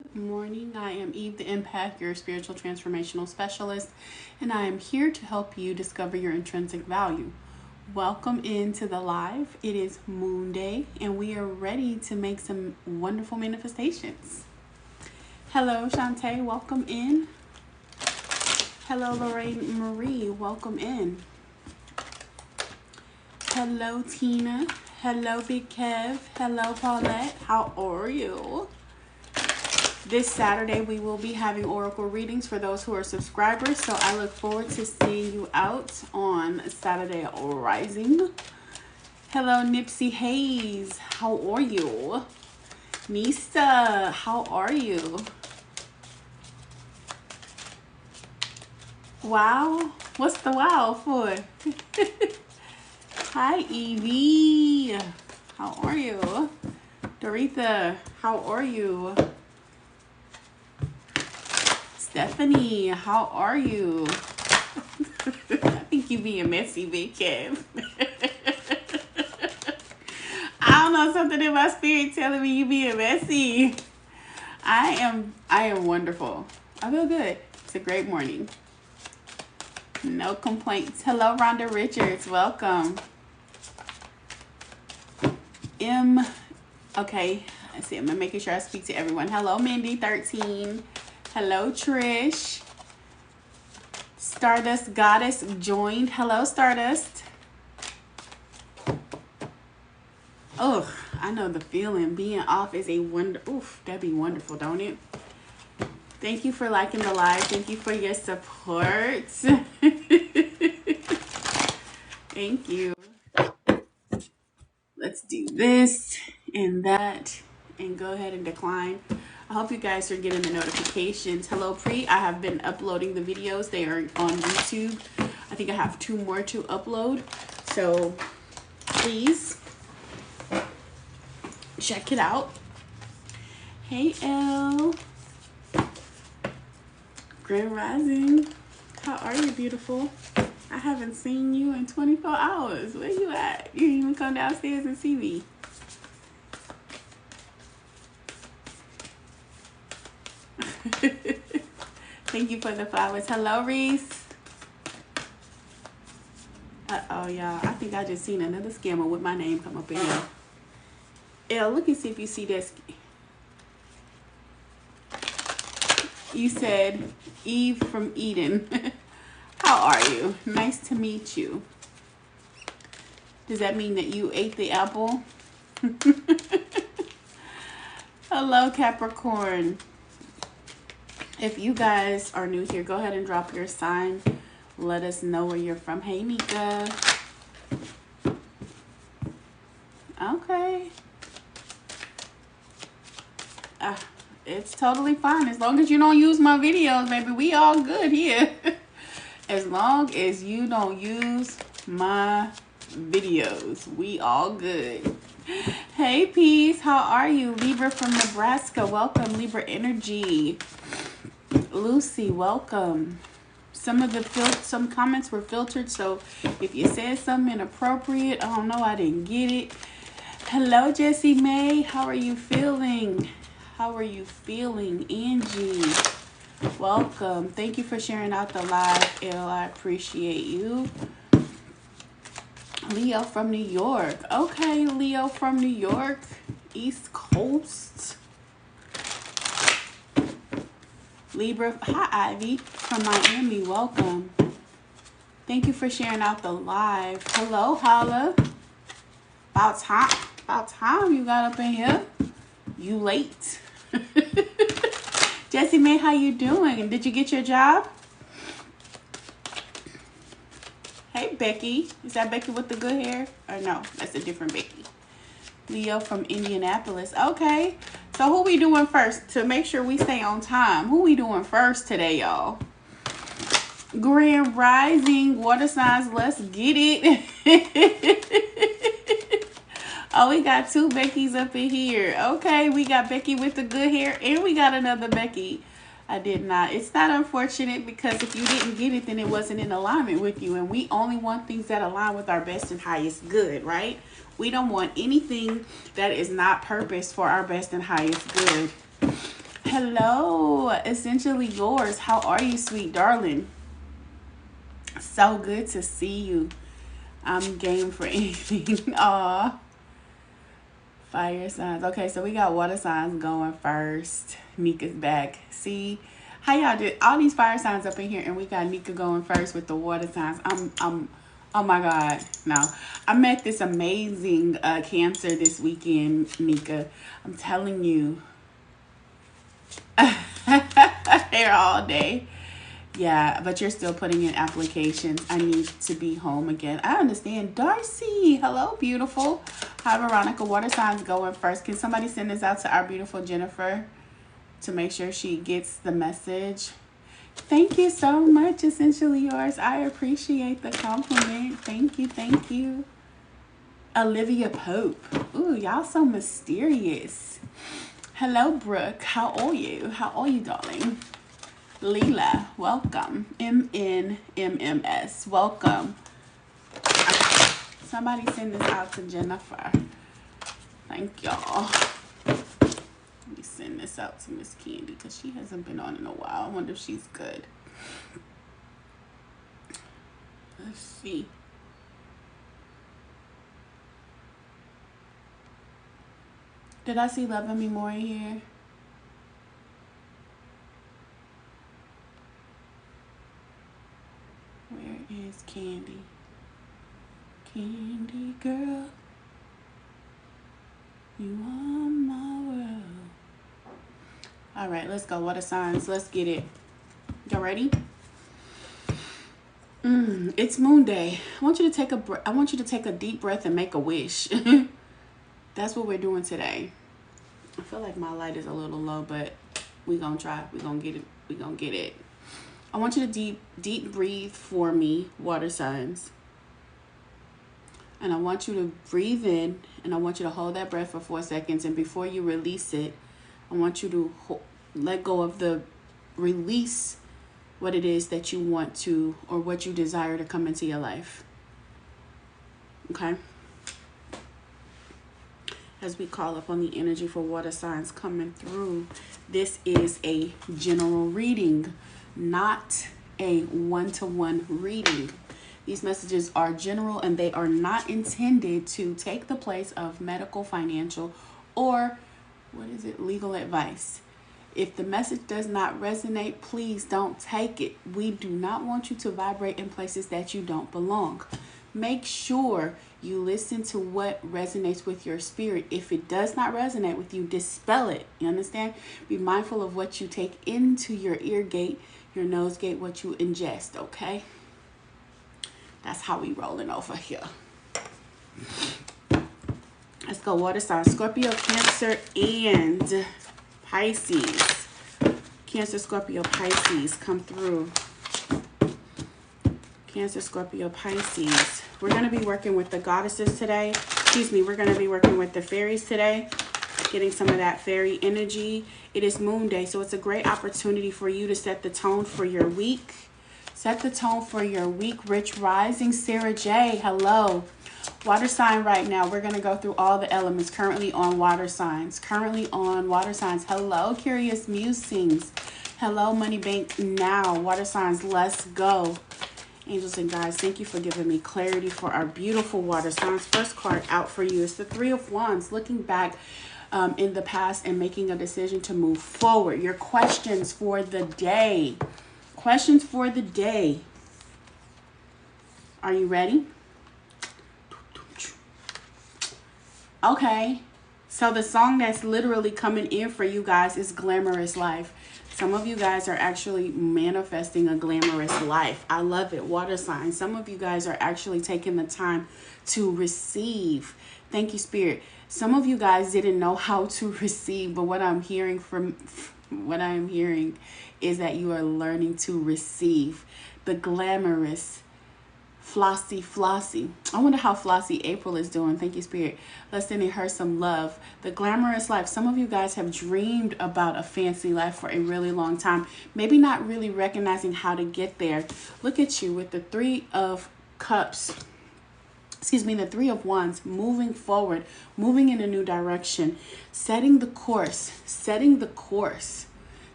Morning. I am Eve the Empath, your spiritual transformational specialist, and I am here to help you discover your intrinsic value. Welcome into the live. It is Moon Day, and we are ready to make some wonderful manifestations. Hello, Shantae. Welcome in. Hello, Lorraine Marie. Welcome in. Hello, Tina. Hello, Big Kev. Hello, Paulette. How are you? This Saturday, we will be having oracle readings for those who are subscribers. So I look forward to seeing you out on Saturday Rising. Hello, Nipsey Hayes. How are you? Nista, how are you? Wow. What's the wow for? Hi, Evie. How are you? Doretha, how are you? Stephanie, how are you? I think you being messy, Big Kev. I don't know, something in my spirit telling me you being messy. I am wonderful. I feel good. It's a great morning. No complaints. Hello, Rhonda Richards. Welcome. Okay, let's see. I'm making sure I speak to everyone. Hello, Mindy13. Hello, Trish. Stardust Goddess joined. Hello, Stardust. Oh, I know the feeling. Being off is a wonder. Oof, that'd be wonderful, don't it? Thank you for liking the live. Thank you for your support. Thank you. Let's do this and that and go ahead and decline. I hope you guys are getting the notifications. Hello, Pre. I have been uploading the videos. They are on YouTube. I think I have 2 more to upload. So please check it out. Hey, Elle. Grand Rising. How are you, beautiful? I haven't seen you in 24 hours. Where you at? You didn't even come downstairs and see me. Thank you for the flowers. Hello, Reese. Uh-oh, y'all. I think I just seen another scammer with my name come up in here. Elle, look and see if you see this. You said Eve from Eden. How are you? Nice to meet you. Does that mean that you ate the apple? Hello, Capricorn. If you guys are new here, go ahead and drop your sign. Let us know where you're from. Hey, Nika. Okay. It's totally fine. As long as you don't use my videos, baby, we all good here. As long as you don't use my videos, we all good. Hey, Peace. How are you? Libra from Nebraska. Welcome, Libra Energy. Lucy, welcome. Some comments were filtered, so if you said something inappropriate, I don't know, I didn't get it. Hello, Jessie May. How are you feeling? How are you feeling? Angie, welcome. Thank you for sharing out the live, Elle. I appreciate you. Leo from New York. Okay, Leo from New York. East Coast. Libra. Hi, Ivy from Miami. Welcome. Thank you for sharing out the live. Hello, Holla. About time you got up in here. You late. Jessie May, how you doing? Did you get your job? Hey, Becky. Is that Becky with the good hair? Or no, that's a different Becky. Leo from Indianapolis. Okay. So who we doing first to make sure we stay on time? Who we doing first today, y'all? Grand Rising, water signs, let's get it. Oh, we got 2 Beckys up in here. Okay, we got Becky with the good hair, and we got another Becky. I did not. It's not unfortunate because if you didn't get it, then it wasn't in alignment with you. And we only want things that align with our best and highest good, right? We don't want anything that is not purpose for our best and highest good. Hello, essentially yours. How are you, sweet darling? So good to see you. I'm game for anything. Aw. Fire signs. Okay, so we got water signs going first. Nika's back. See how y'all did all these fire signs up in here, and we got Nika going first with the water signs. Oh my God. No, I met this amazing Cancer this weekend, Nika. I'm telling you. Here all day. Yeah, but you're still putting in applications. I need to be home again. I understand. Darcy, hello, beautiful. Hi, Veronica. Water signs going first. Can somebody send this out to our beautiful Jennifer to make sure she gets the message? Thank you so much, essentially yours. I appreciate the compliment. Thank you, thank you. Olivia Pope. Ooh, y'all so mysterious. Hello, Brooke. How are you? How are you, darling? Leela, welcome. MNMMS, welcome. Somebody send this out to Jennifer. Thank y'all. Let me send this out to Miss Candy because she hasn't been on in a while. I wonder if she's good. Let's see. Did I see Loving Me More in here? Where is Candy? Candy girl, you are my world. All right, let's go. Water signs. Let's get it. Y'all ready? It's Moon Day. I want you to take a deep breath and make a wish. That's what we're doing today. I feel like my light is a little low, but we're gonna try. We're gonna get it. We're gonna get it. I want you to deep breathe for me, water signs. And I want you to breathe in, and I want you to hold that breath for 4 seconds. And before you release it, I want you to let go of the release what it is that you want to, or what you desire to come into your life. Okay? As we call upon the energy for water signs coming through, this is a general reading, not a one-to-one reading. These messages are general, and they are not intended to take the place of medical, financial, or legal advice. If the message does not resonate, please don't take it. We do not want you to vibrate in places that you don't belong. Make sure you listen to what resonates with your spirit. If it does not resonate with you, dispel it. You understand? Be mindful of what you take into your ear gate, your nose gate, what you ingest, okay? That's how we rolling over here. Let's go. Water signs. Scorpio, Cancer, and Pisces. Cancer, Scorpio, Pisces, come through. Cancer, Scorpio, Pisces. We're going to be working with the goddesses today. Excuse me. We're going to be working with the fairies today. Getting some of that fairy energy. It is Moon Day, so it's a great opportunity for you to set the tone for your week. Set the tone for your week. Rich Rising, Sarah J. Hello. Water sign right now. We're going to go through all the elements currently on water signs. Currently on water signs. Hello, Curious Musings. Hello, Money Bank Now. Water signs, let's go. Angels and guides, thank you for giving me clarity for our beautiful water signs. First card out for you is the Three of Wands. Looking back in the past and making a decision to move forward. Your questions for the day. Questions for the day. Are you ready? Okay. So the song that's literally coming in for you guys is Glamorous Life. Some of you guys are actually manifesting a glamorous life. I love it. Water signs. Some of you guys are actually taking the time to receive. Thank you, Spirit. Some of you guys didn't know how to receive, but what I'm hearing is that you are learning to receive. The glamorous Flossie. I wonder how Flossie April is doing. Thank you, Spirit. Let's send her some love. The glamorous life. Some of you guys have dreamed about a fancy life for a really long time. Maybe not really recognizing how to get there. Look at you with the Three of Cups. The Three of Wands, moving forward, moving in a new direction, setting the course.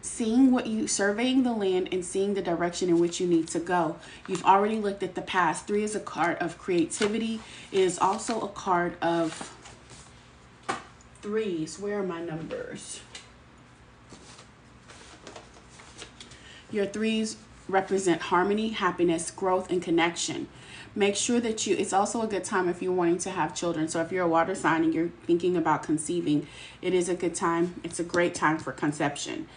surveying the land and seeing the direction in which you need to go. You've already looked at the past. 3 is a card of creativity. It is also a card of threes. Where are my numbers? Your threes represent harmony, happiness, growth, and connection. Make sure that it's also a good time if you're wanting to have children. So if you're a water sign and you're thinking about conceiving, it is a good time. It's a great time for conception.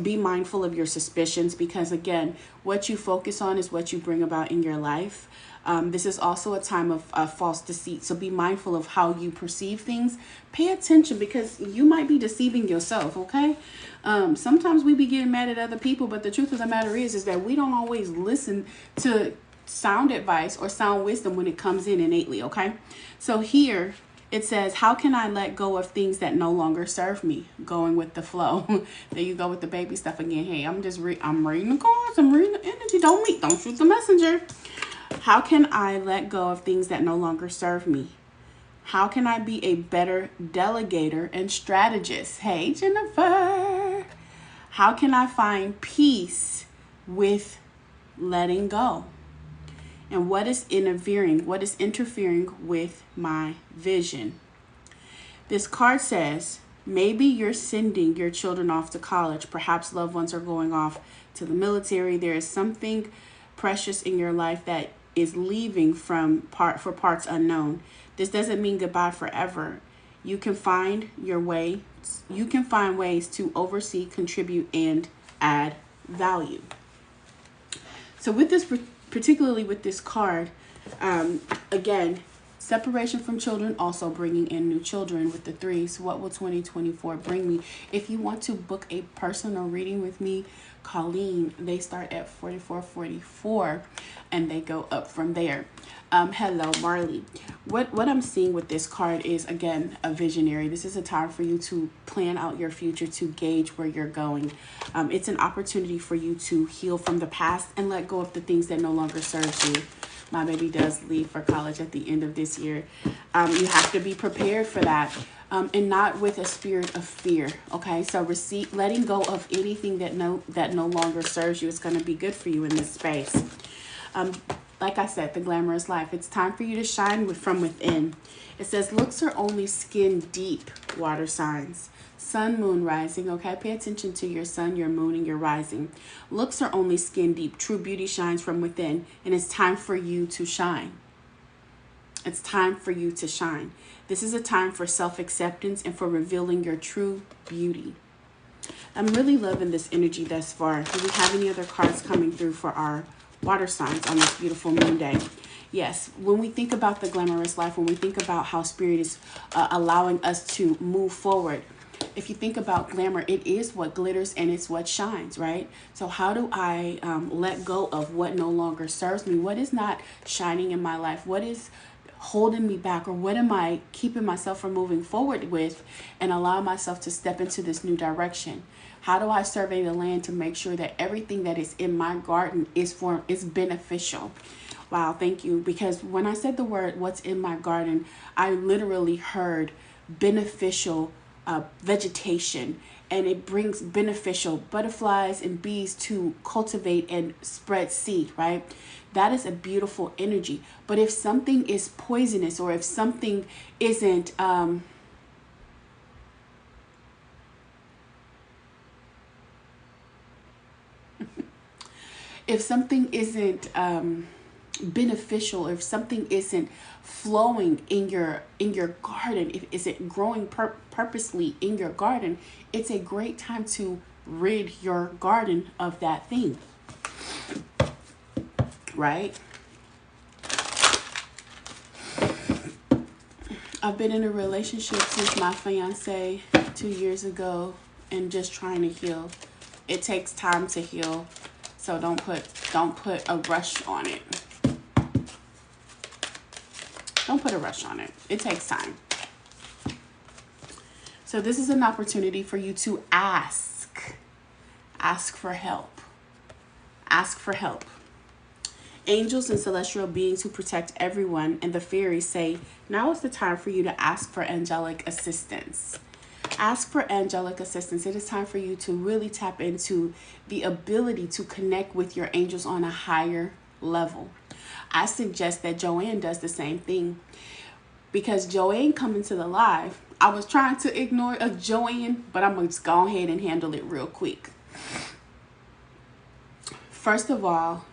Be mindful of your suspicions, because again, what you focus on is what you bring about in your life. This is also a time of false deceit. So be mindful of how you perceive things. Pay attention, because you might be deceiving yourself, okay? Sometimes we be getting mad at other people, but the truth of the matter is that we don't always listen to sound advice or sound wisdom when it comes in innately, okay? So here it says, how can I let go of things that no longer serve me? Going with the flow. There you go with the baby stuff again. Hey, I'm reading the cards. I'm reading the energy. Don't shoot the messenger. How can I let go of things that no longer serve me? How can I be a better delegator and strategist? Hey, Jennifer. How can I find peace with letting go? And what is interfering with my vision? This card says, maybe you're sending your children off to college. Perhaps loved ones are going off to the military. There is something precious in your life that is leaving for parts unknown. This doesn't mean goodbye forever. You can find ways to oversee, contribute, and add value. So with this, particularly with this card, again, separation from children, also bringing in new children with the 3s. What will 2024 bring me? If you want to book a personal reading with me, Colleen, they start at $44.44 and they go up from there. Hello, Marley. What I'm seeing with this card is, again, a visionary. This is a time for you to plan out your future, to gauge where you're going. It's an opportunity for you to heal from the past and let go of the things that no longer serve you. My baby does leave for college at the end of this year. You have to be prepared for that, and not with a spirit of fear. Okay, so letting go of anything that no longer serves you is going to be good for you in this space. Like I said, the glamorous life. It's time for you to shine from within. It says, looks are only skin deep, water signs. Sun, moon, rising. Okay, pay attention to your sun, your moon, and your rising. Looks are only skin deep. True beauty shines from within, and it's time for you to shine. It's time for you to shine. This is a time for self-acceptance and for revealing your true beauty. I'm really loving this energy thus far. Do we have any other cards coming through for our water signs on this beautiful moon day? Yes, when we think about the glamorous life, when we think about how spirit is allowing us to move forward, if you think about glamour, it is what glitters and it's what shines, right? So how do I let go of what no longer serves me? What is not shining in my life? What is holding me back, or what am I keeping myself from moving forward with and allow myself to step into this new direction? How do I survey the land to make sure that everything that is in my garden is beneficial? Wow, thank you. Because when I said the word, what's in my garden, I literally heard beneficial vegetation, and it brings beneficial butterflies and bees to cultivate and spread seed, right? That is a beautiful energy. But if something is poisonous, or if something isn't if something isn't beneficial, if something isn't flowing in your garden, if it isn't growing purposely in your garden, it's a great time to rid your garden of that thing, right? I've been in a relationship since my fiance 2 years ago, and just trying to heal. It takes time to heal, so don't put a rush on it. Don't put a rush on it. It takes time. So this is an opportunity for you to ask for help. Ask for help. Angels and celestial beings who protect everyone and the fairies say, now is the time for you to ask for angelic assistance. Ask for angelic assistance. It is time for you to really tap into the ability to connect with your angels on a higher level. I suggest that Joanne does the same thing, because Joanne coming to the live, I was trying to ignore a Joanne, but I'm going to go ahead and handle it real quick. First of all,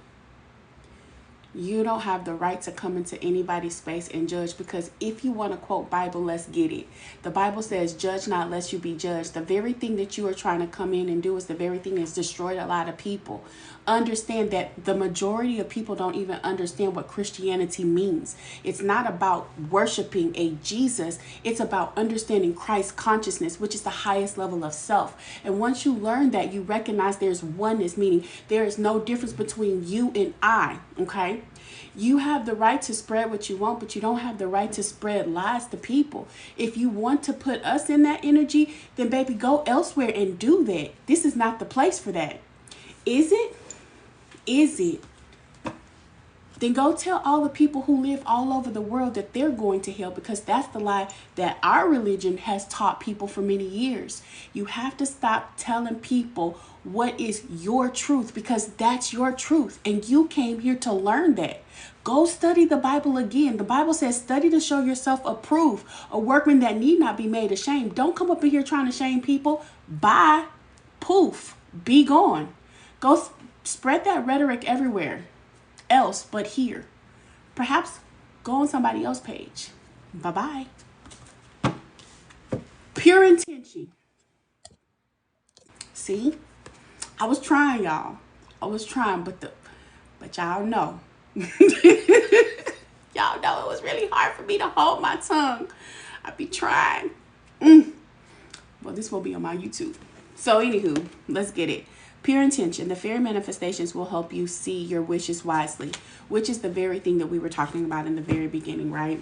you don't have the right to come into anybody's space and judge, because if you want to quote Bible, let's get it. The Bible says, judge not lest you be judged. The very thing that you are trying to come in and do is the very thing that's destroyed a lot of people. Understand that the majority of people don't even understand what Christianity means. It's not about worshiping a Jesus. It's about understanding Christ consciousness, which is the highest level of self. And once you learn that, you recognize there's oneness, meaning there is no difference between you and I, okay? You have the right to spread what you want, but you don't have the right to spread lies to people. If you want to put us in that energy, then baby, go elsewhere and do that. This is not the place for that. Is it? Is it? Then go tell all the people who live all over the world that they're going to hell, because that's the lie that our religion has taught people for many years. You have to stop telling people what is your truth, because that's your truth and you came here to learn that. Go study the Bible again. The Bible says, study to show yourself approved, a workman that need not be made ashamed. Don't come up in here trying to shame people. Bye. Poof. Be gone. Go spread that rhetoric everywhere else but here. Perhaps go on somebody else's page. Bye-bye. Pure intention. See? I was trying, y'all. I was trying, but y'all know. Y'all know it was really hard for me to hold my tongue. I be trying. Well, this will be on my YouTube. So anywho, let's get it. Pure intention. The fairy manifestations will help you see your wishes wisely, which is the very thing that we were talking about in the very beginning, right?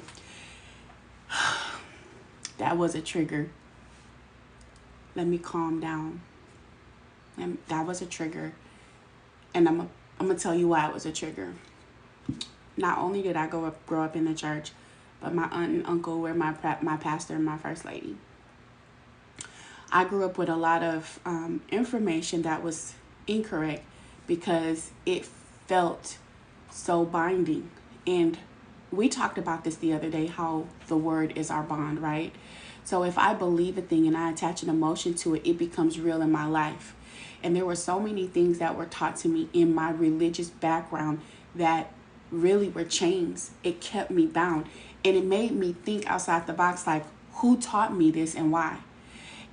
That was a trigger. Let me calm down. And that was a trigger. And I'm going to tell you why it was a trigger. Not only did I grow up in the church, but my aunt and uncle were my pastor and my first lady. I grew up with a lot of information that was incorrect because it felt so binding. And we talked about this the other day, how the word is our bond, right? So if I believe a thing and I attach an emotion to it, it becomes real in my life. And there were so many things that were taught to me in my religious background that really were chains. It kept me bound. And it made me think outside the box, like, who taught me this and why?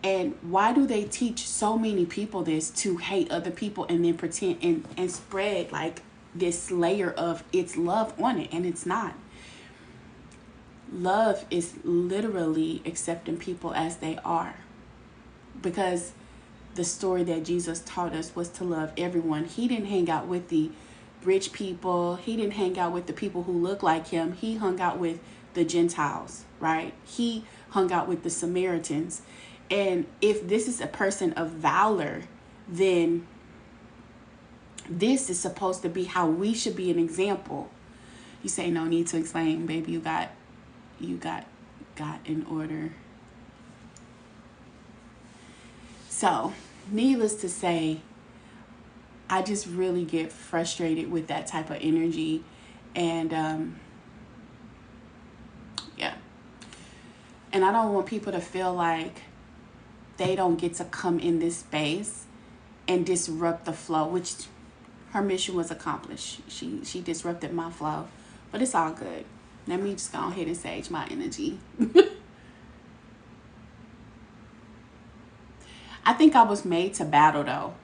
And why do they teach so many people this, to hate other people and then pretend and spread like this layer of it's love on it? And it's not. Love is literally accepting people as they are. Because the story that Jesus taught us was to love everyone. He didn't hang out with the rich people. He didn't hang out with the people who look like him. He hung out with the Gentiles, right? He hung out with the Samaritans. And if this is a person of valor, then this is supposed to be how we should be an example. You say, no need to explain, baby. You got in order. So, needless to say, I just really get frustrated with that type of energy. And, yeah. And I don't want people to feel like they don't get to come in this space and disrupt the flow, which her mission was accomplished. She disrupted my flow, but it's all good. Let me just go ahead and sage my energy. I think I was made to battle, though.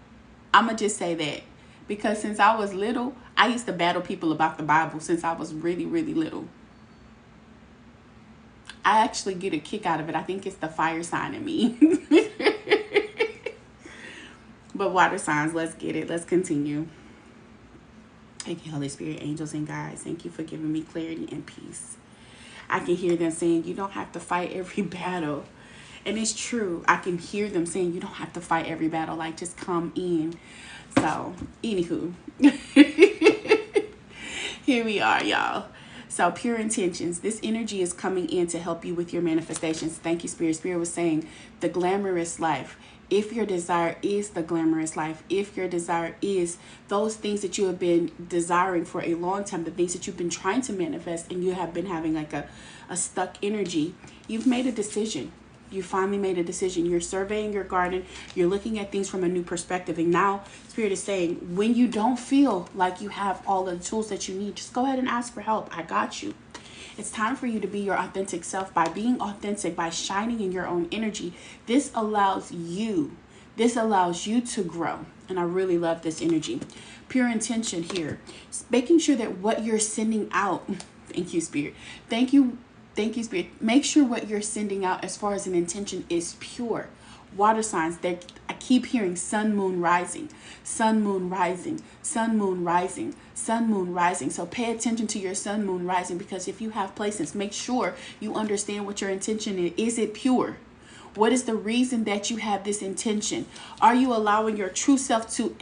I'm going to just say that. Because since I was little, I used to battle people about the Bible since I was really, really little. I actually get a kick out of it. I think it's the fire sign in me. But water signs, let's get it. Let's continue. Thank you, Holy Spirit, angels, and guides. Thank you for giving me clarity and peace. I can hear them saying, you don't have to fight every battle. And it's true. I can hear them saying, you don't have to fight every battle. Like, just come in. So, anywho. Here we are, y'all. So pure intentions. This energy is coming in to help you with your manifestations. Thank you, Spirit. Spirit was saying the glamorous life. If your desire is the glamorous life, if your desire is those things that you have been desiring for a long time, the things that you've been trying to manifest, and you have been having like a stuck energy, you've made a decision. You finally made a decision. You're surveying your garden. You're looking at things from a new perspective. And now Spirit is saying, when you don't feel like you have all the tools that you need, just go ahead and ask for help. I got you. It's time for you to be your authentic self. By being authentic, by shining in your own energy, this allows you to grow. And I really love this energy. Pure intention here. Making sure that what you're sending out, thank you, Spirit. Thank you, Spirit. Make sure what you're sending out as far as an intention is pure. Water signs, I keep hearing sun, moon, rising, sun, moon, rising, sun, moon, rising, sun, moon, rising. So pay attention to your sun, moon, rising, because if you have placements, make sure you understand what your intention is. Is it pure? What is the reason that you have this intention? Are you allowing your true self to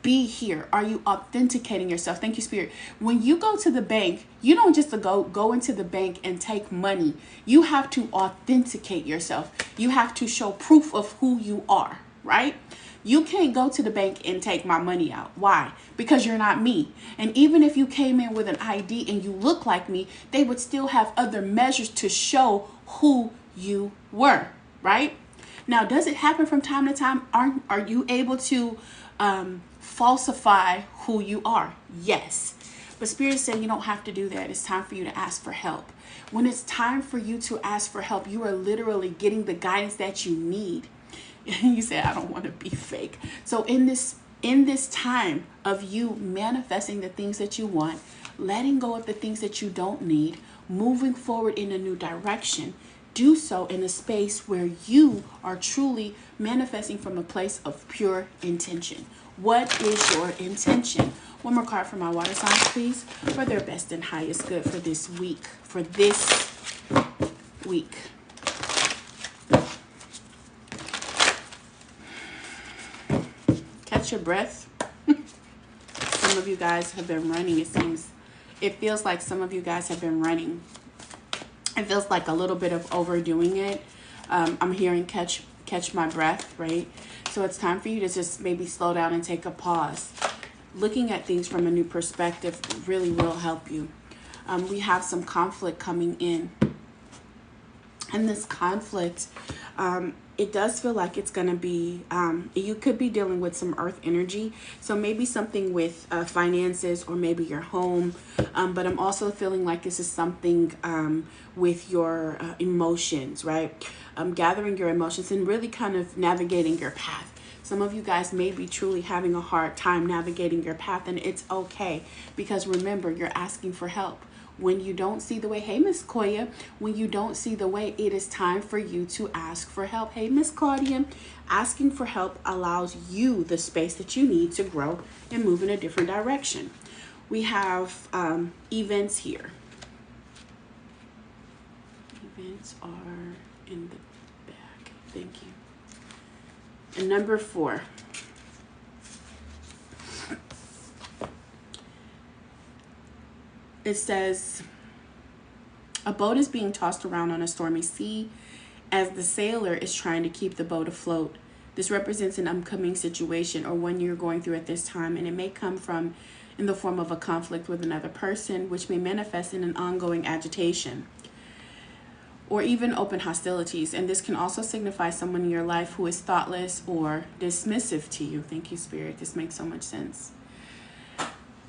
be here? Are you authenticating yourself? Thank you, Spirit. When you go to the bank, you don't just go into the bank and take money. You have to authenticate yourself. You have to show proof of who you are, right? You can't go to the bank and take my money out. Why? Because you're not me. And even if you came in with an ID and you look like me, they would still have other measures to show who you were, right? Now, does it happen from time to time? Are you able to falsify who you are? Yes. But Spirit said you don't have to do that. It's time for you to ask for help. When it's time for you to ask for help, you are literally getting the guidance that you need. You say, I don't want to be fake. So in this time of you manifesting the things that you want, letting go of the things that you don't need, moving forward in a new direction, do so in a space where you are truly manifesting from a place of pure intention. What is your intention? One more card for my water signs, please, for their best and highest good for this week. Catch your breath. Some of you guys have been running. It feels like some of you guys have been running. It feels like a little bit of overdoing it. I'm hearing catch my breath, right? So it's time for you to just maybe slow down and take a pause. Looking at things from a new perspective really will help you. We have some conflict coming in. And this conflict, it does feel like it's going to be, you could be dealing with some earth energy. So maybe something with finances or maybe your home. But I'm also feeling like this is something with your emotions, right? Gathering your emotions and really kind of navigating your path. Some of you guys may be truly having a hard time navigating your path, and it's okay, because remember, you're asking for help. When you don't see the way, hey, Miss Koya, when you don't see the way, it is time for you to ask for help. Hey, Miss Claudia, asking for help allows you the space that you need to grow and move in a different direction. We have events here. Events are in the back. Thank you. And number 4. It says, a boat is being tossed around on a stormy sea as the sailor is trying to keep the boat afloat. This represents an upcoming situation or one you're going through at this time, and it may come from in the form of a conflict with another person, which may manifest in an ongoing agitation or even open hostilities. And this can also signify someone in your life who is thoughtless or dismissive to you. Thank you, Spirit. This makes so much sense.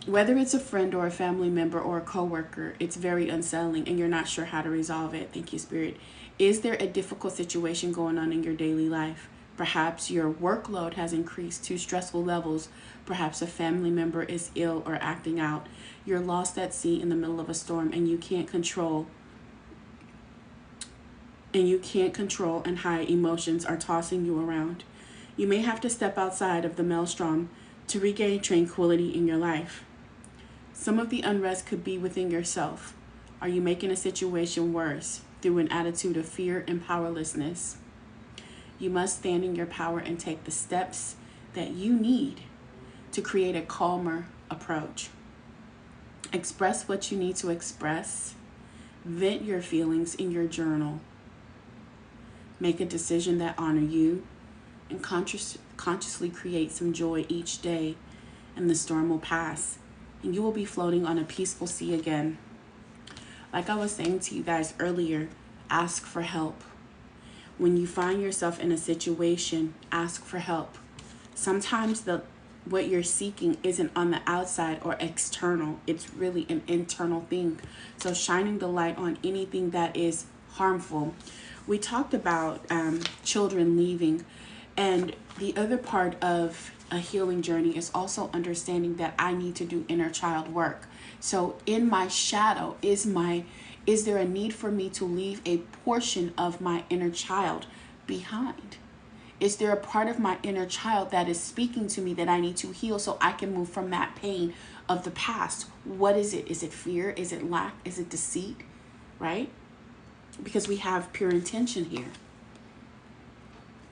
Whether it's a friend or a family member or a coworker, it's very unsettling and you're not sure how to resolve it. Thank you, Spirit. Is there a difficult situation going on in your daily life? Perhaps your workload has increased to stressful levels. Perhaps a family member is ill or acting out. You're lost at sea in the middle of a storm and you can't control and high emotions are tossing you around. You may have to step outside of the maelstrom to regain tranquility in your life. Some of the unrest could be within yourself. Are you making a situation worse through an attitude of fear and powerlessness? You must stand in your power and take the steps that you need to create a calmer approach. Express what you need to express. Vent your feelings in your journal. Make a decision that honor you, and consciously create some joy each day, and the storm will pass, and you will be floating on a peaceful sea again. Like I was saying to you guys earlier, ask for help. When you find yourself in a situation, ask for help. Sometimes what you're seeking isn't on the outside or external. It's really an internal thing. So shining the light on anything that is harmful. We talked about children leaving, and the other part of a healing journey is also understanding that I need to do inner child work. So in my shadow, is there a need for me to leave a portion of my inner child behind? Is there a part of my inner child that is speaking to me that I need to heal so I can move from that pain of the past? What is it? Is it fear? Is it lack? Is it deceit? Right? Because we have pure intention here.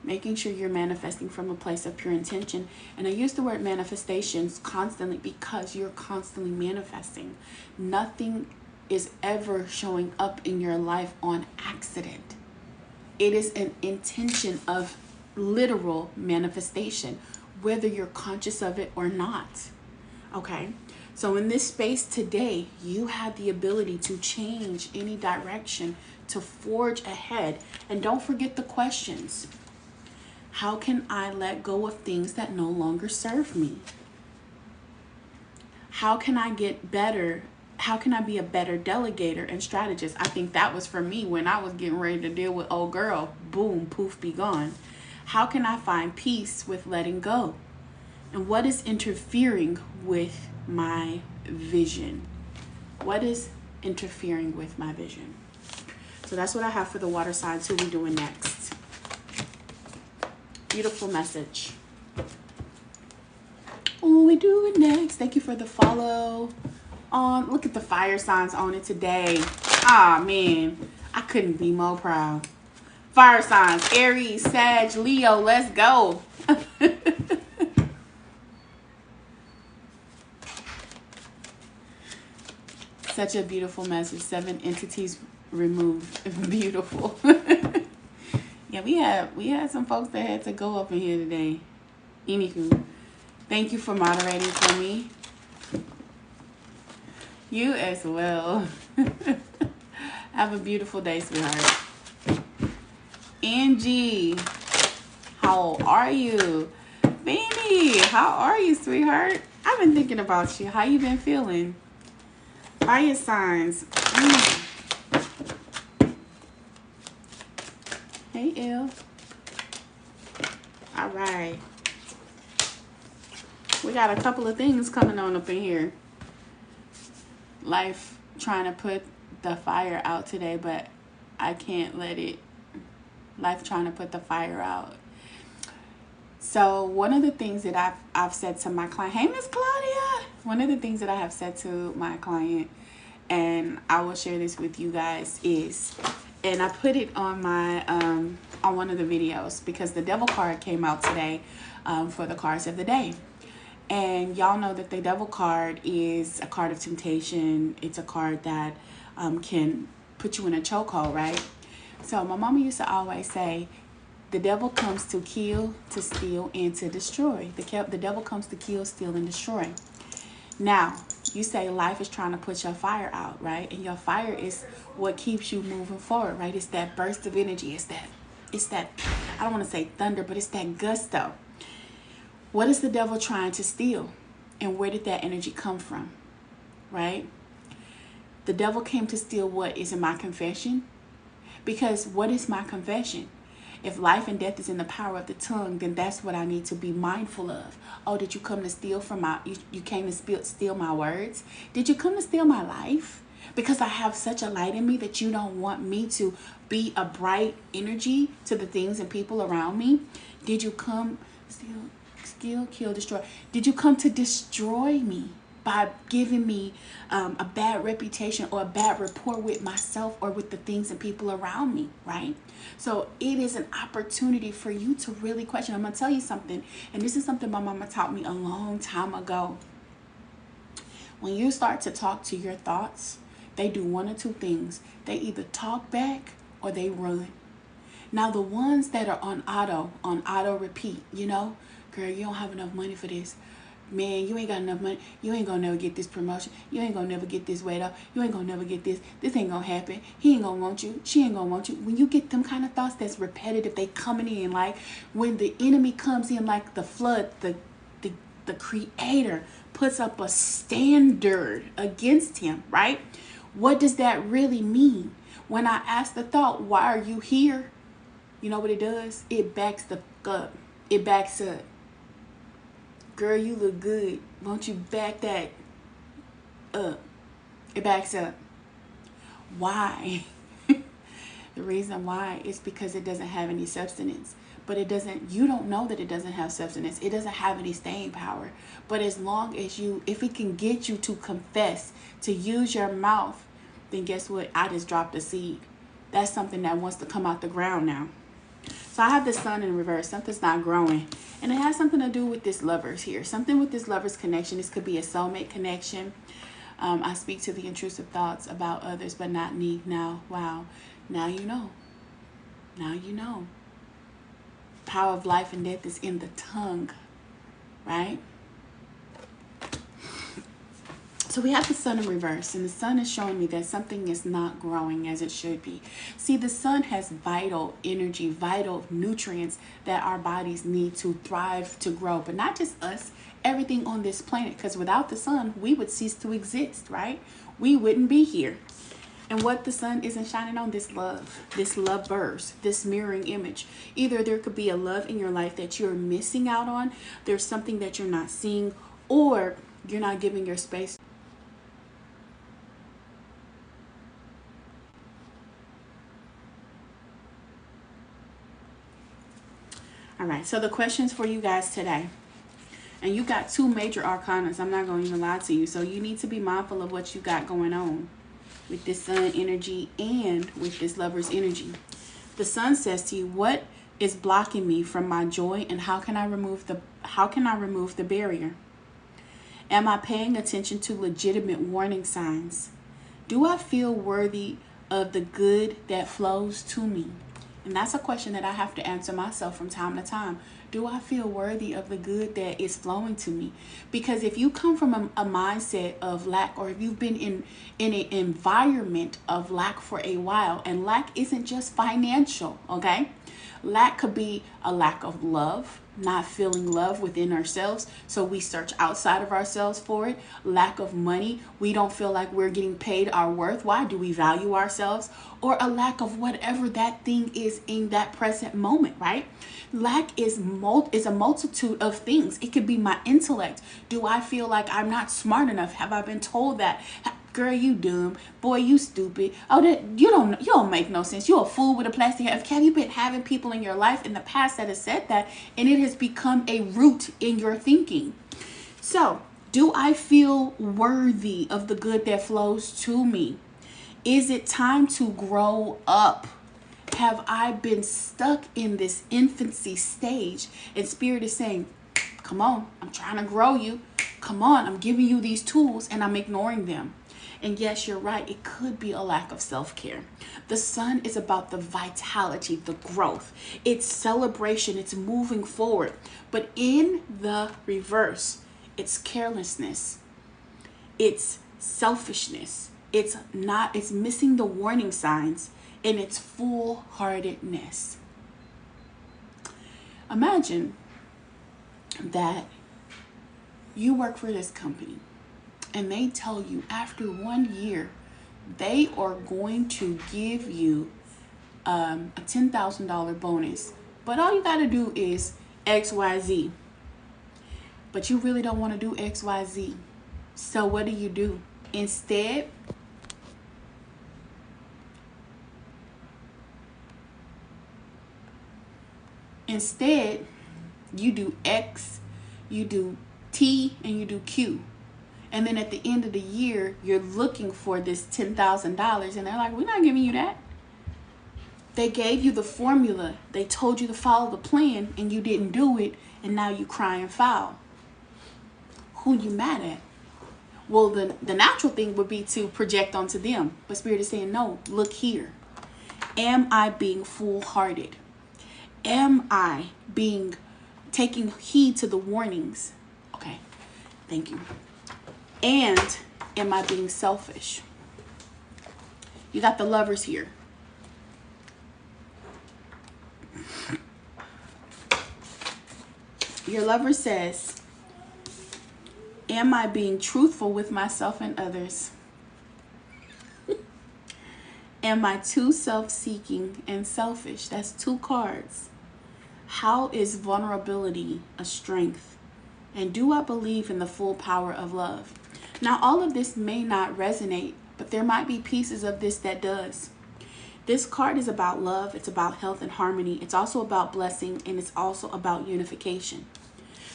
Making sure you're manifesting from a place of pure intention. And I use the word manifestations constantly because you're constantly manifesting. Nothing is ever showing up in your life on accident. It is an intention of literal manifestation, whether you're conscious of it or not. Okay, so in this space today, you have the ability to change any direction, to forge ahead. And don't forget the questions. How can I let go of things that no longer serve me? How can I get better? How can I be a better delegator and strategist? I think that was for me when I was getting ready to deal with old girl. Boom, poof, be gone. How can I find peace with letting go? And what is interfering with my vision? What is interfering with my vision? So that's what I have for the water signs. Who we doing next? Beautiful message. Who we doing next? Thank you for the follow. Look at the fire signs on it today. Ah, man, I couldn't be more proud. Fire signs, Aries, Sag, Leo, let's go. Such a beautiful message. 7 entities removed. Beautiful. Yeah, we had some folks that had to go up in here today. Anywho, thank you for moderating for me. You as well. Have a beautiful day, sweetheart. Angie, how are you? Baby, how are you, sweetheart? I've been thinking about you. How you been feeling? Fire signs. Hey, Elle. All right. We got a couple of things coming on up in here. Life trying to put the fire out today, but I can't let it. Life trying to put the fire out. So one of the things that I've said to my client, hey, Miss Claudia. One of the things that I have said to my client, and I will share this with you guys, is, and I put it on my on one of the videos because the devil card came out today for the cards of the day. And y'all know that the devil card is a card of temptation. It's a card that can put you in a chokehold, right? So my mama used to always say, the devil comes to kill, to steal, and to destroy. The devil comes to kill, steal, and destroy. Now, you say life is trying to put your fire out, right? And your fire is what keeps you moving forward, right? It's that burst of energy. It's that, I don't want to say thunder, but it's that gusto. What is the devil trying to steal? And where did that energy come from, right? The devil came to steal what is in my confession. Because what is my confession? If life and death is in the power of the tongue, then that's what I need to be mindful of. Oh, did you come to steal from you came to steal my words? Did you come to steal my life? Because I have such a light in me that you don't want me to be a bright energy to the things and people around me? Did you come steal, kill, destroy? Did you come to destroy me by giving me a bad reputation or a bad rapport with myself or with the things and people around me, right? So it is an opportunity for you to really question. I'm going to tell you something, and this is something my mama taught me a long time ago. When you start to talk to your thoughts, they do one or two things. They either talk back or they run. Now, the ones that are on auto repeat, girl, you don't have enough money for this. Man, you ain't got enough money. You ain't gonna never get this promotion. You ain't gonna never get this weight off. You ain't gonna never get this. This ain't gonna happen. He ain't gonna want you. She ain't gonna want you. When you get them kind of thoughts that's repetitive, they coming in like when the enemy comes in like the flood, the creator puts up a standard against him, right? What does that really mean? When I ask the thought, why are you here? You know what it does? It backs the up. It backs up. Girl, you look good. Won't you back that up? It backs up. Why? The reason why is because it doesn't have any substance. But you don't know that it doesn't have substance. It doesn't have any staying power. But as long as if it can get you to confess, to use your mouth, then guess what? I just dropped a seed. That's something that wants to come out the ground now. So I have the sun in reverse. Something's not growing. And it has something to do with this lovers here. Something with this lovers connection. This could be a soulmate connection. I speak to the intrusive thoughts about others, but not me. Now, wow. Now you know. Now you know. Power of life and death is in the tongue. Right? So we have the sun in reverse, and the sun is showing me that something is not growing as it should be. See, the sun has vital energy, vital nutrients that our bodies need to thrive, to grow, but not just us, everything on this planet, because without the sun, we would cease to exist, right? We wouldn't be here. And what the sun isn't shining on, this love verse, this mirroring image. Either there could be a love in your life that you're missing out on, there's something that you're not seeing, or you're not giving your space. All right, so the questions for you guys today. And you got two major arcanas. I'm not going to even lie to you. So you need to be mindful of what you got going on with this sun energy and with this lover's energy. The sun says to you, what is blocking me from my joy, and how can I remove the barrier? Am I paying attention to legitimate warning signs? Do I feel worthy of the good that flows to me? And that's a question that I have to answer myself from time to time. Do I feel worthy of the good that is flowing to me? Because if you come from a mindset of lack, or if you've been in an environment of lack for a while, and lack isn't just financial, okay? Lack could be a lack of love, not feeling love within ourselves, so we search outside of ourselves for it. Lack of money, we don't feel like we're getting paid our worth. Why? Do we value ourselves? Or a lack of whatever that thing is in that present moment, right? Lack is a multitude of things. It could be my intellect. Do I feel like I'm not smart enough? Have I been told that? Girl, you dumb. Boy, you stupid. Oh, you don't make no sense. You're a fool with a plastic head. Have you been having people in your life in the past that have said that, and it has become a root in your thinking? So, do I feel worthy of the good that flows to me? Is it time to grow up? Have I been stuck in this infancy stage? And Spirit is saying, come on, I'm trying to grow you. Come on, I'm giving you these tools and I'm ignoring them. And yes, you're right. It could be a lack of self-care. The sun is about the vitality, the growth. It's celebration. It's moving forward. But in the reverse, it's carelessness. It's selfishness. It's missing the warning signs, and it's foolhardiness. Imagine that you work for this company, and they tell you after 1 year, they are going to give you a $10,000 bonus. But all you got to do is XYZ. But you really don't want to do XYZ. So what do? Instead, you do X, you do T, and you do Q. And then at the end of the year, you're looking for this $10,000, and they're like, we're not giving you that. They gave you the formula. They told you to follow the plan, and you didn't do it, and now you crying foul. Who you mad at? Well, the natural thing would be to project onto them. But Spirit is saying, no, look here. Am I being foolhardy? Am I taking heed to the warnings? Okay, thank you. And am I being selfish? You got the Lovers here. Your Lover says, am I being truthful with myself and others? Am I too self-seeking and selfish? That's 2 cards. How is vulnerability a strength? And do I believe in the full power of love? Now, all of this may not resonate, but there might be pieces of this that does. This card is about love. It's about health and harmony. It's also about blessing, and it's also about unification.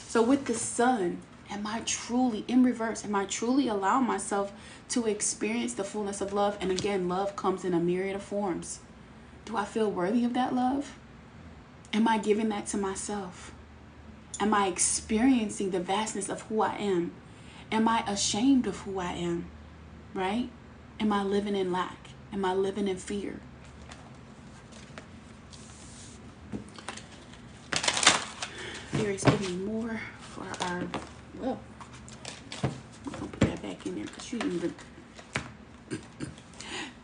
So with the Sun, am I truly, in reverse, am I truly allowing myself to experience the fullness of love? And again, love comes in a myriad of forms. Do I feel worthy of that love? Am I giving that to myself? Am I experiencing the vastness of who I am? Am I ashamed of who I am? Right? Am I living in lack? Am I living in fear? Fairies, give me more for our, well, I'm gonna put that back in there because you didn't even,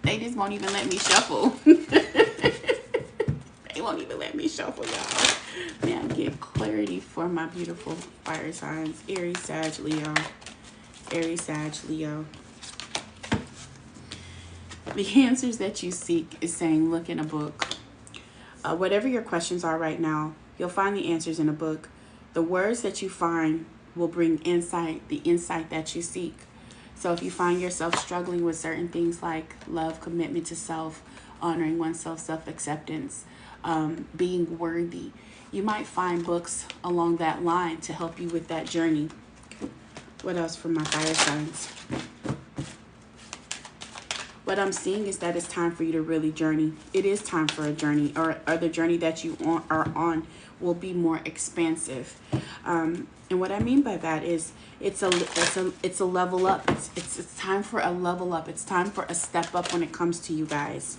they just won't even let me shuffle. They won't even let me shuffle, y'all. May I get clarity for my beautiful fire signs? Aries, Sag, Leo. Aries, Sag, Leo. The answers that you seek is saying, look in a book. Whatever your questions are right now, you'll find the answers in a book. The words that you find will bring insight, the insight that you seek. So if you find yourself struggling with certain things like love, commitment to self, honoring oneself, self-acceptance, being worthy, you might find books along that line to help you with that journey. What else for my fire signs? What I'm seeing is that it's time for you to really journey. It is time for a journey, or the journey that you are on will be more expansive. And what I mean by that is it's a level up. It's time for a level up. It's time for a step up when it comes to you guys.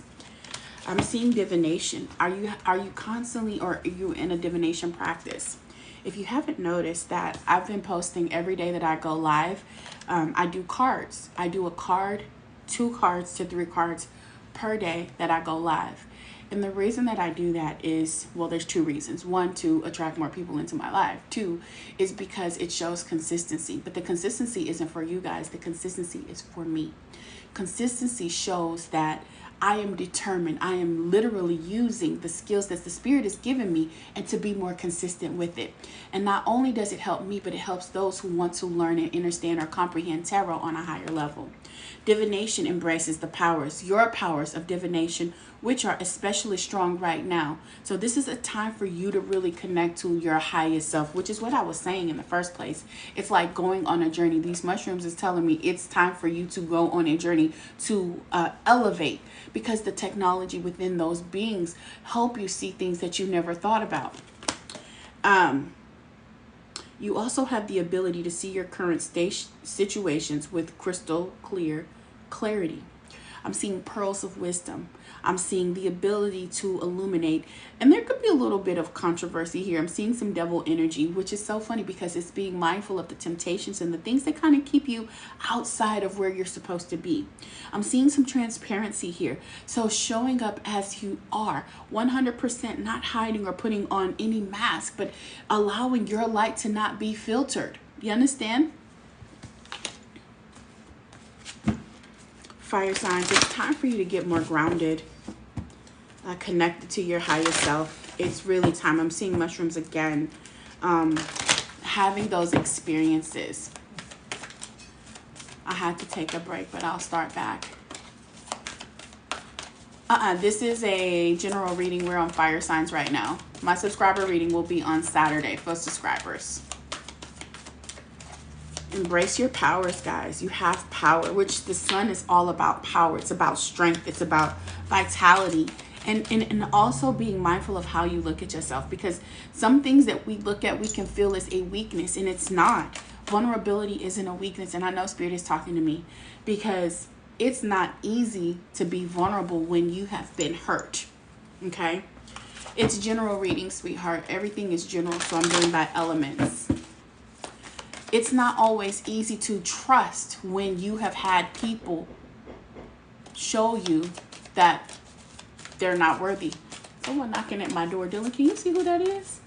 I'm seeing divination. Are you constantly, or are you in a divination practice? If you haven't noticed that I've been posting every day that I go live, I do cards. I do a card, 2 cards to 3 cards per day that I go live. And the reason that I do that is, well, there's 2 reasons. 1, to attract more people into my life. 2 is because it shows consistency. But the consistency isn't for you guys. The consistency is for me. Consistency shows that I am determined. I am literally using the skills that the Spirit has given me and to be more consistent with it. And not only does it help me, but it helps those who want to learn and understand or comprehend tarot on a higher level. Divination embraces the powers, your powers of divination, which are especially strong right now. So this is a time for you to really connect to your highest self, which is what I was saying in the first place. It's like going on a journey. These mushrooms is telling me it's time for you to go on a journey to elevate, because the technology within those beings help you see things that you never thought about. You also have the ability to see your current situations with crystal clear clarity. I'm seeing pearls of wisdom. I'm seeing the ability to illuminate. And there could be a little bit of controversy here. I'm seeing some devil energy, which is so funny because it's being mindful of the temptations and the things that kind of keep you outside of where you're supposed to be. I'm seeing some transparency here. So showing up as you are, 100% not hiding or putting on any mask, but allowing your light to not be filtered. You understand? Fire signs, it's time for you to get more grounded, connected to your higher self. It's really time. I'm seeing mushrooms again, having those experiences. I had to take a break, but I'll start back. This is a general reading. We're on fire signs right now. My subscriber reading will be on Saturday for subscribers. Embrace your powers, guys. You have power, which the sun is all about power. It's about strength. It's about vitality. And also being mindful of how you look at yourself, because some things that we look at, we can feel as a weakness, and it's not. vulnerability isn't a weakness. And I know Spirit is talking to me, because it's not easy to be vulnerable when you have been hurt. Okay? It's general reading, sweetheart. Everything is general, so I'm doing by elements. It's not always easy to trust when you have had people show you that they're not worthy. Someone knocking at my door. Dylan, can you see who that is?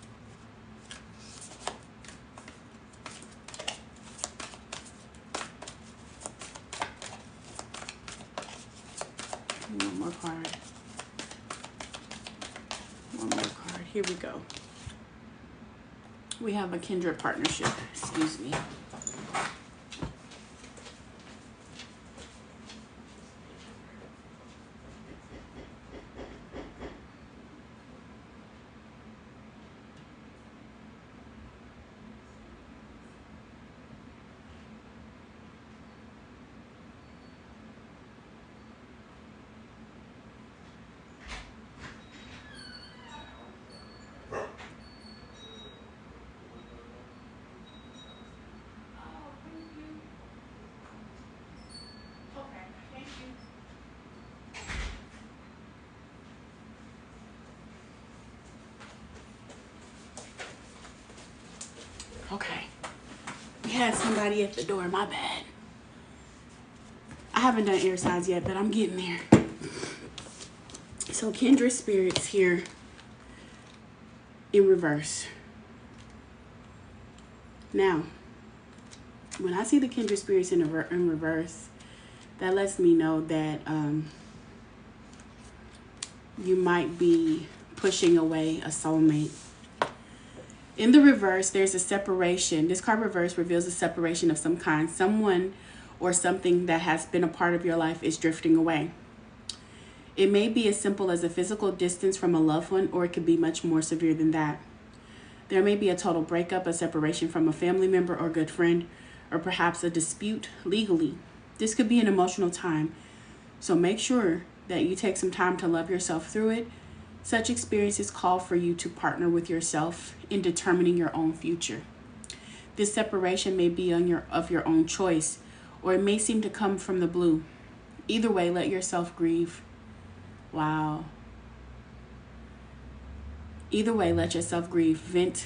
One more card. One more card. Here we go. We have a kindred partnership. Excuse me. Okay. We had somebody at the door. My bad. I haven't done air signs yet, but I'm getting there. So kindred spirits here in reverse. Now, when I see the kindred spirits in reverse, that lets me know that you might be pushing away a soulmate. In the reverse, there's a separation. This card reverse reveals a separation of some kind. Someone or something that has been a part of your life is drifting away. It may be as simple as a physical distance from a loved one, or it could be much more severe than that. There may be a total breakup, a separation from a family member or good friend, or perhaps a dispute legally. This could be an emotional time, so make sure that you take some time to love yourself through it. Such experiences call for you to partner with yourself in determining your own future. This separation may be of your own choice, or it may seem to come from the blue. Either way, let yourself grieve. Wow. Either way, let yourself grieve. Vent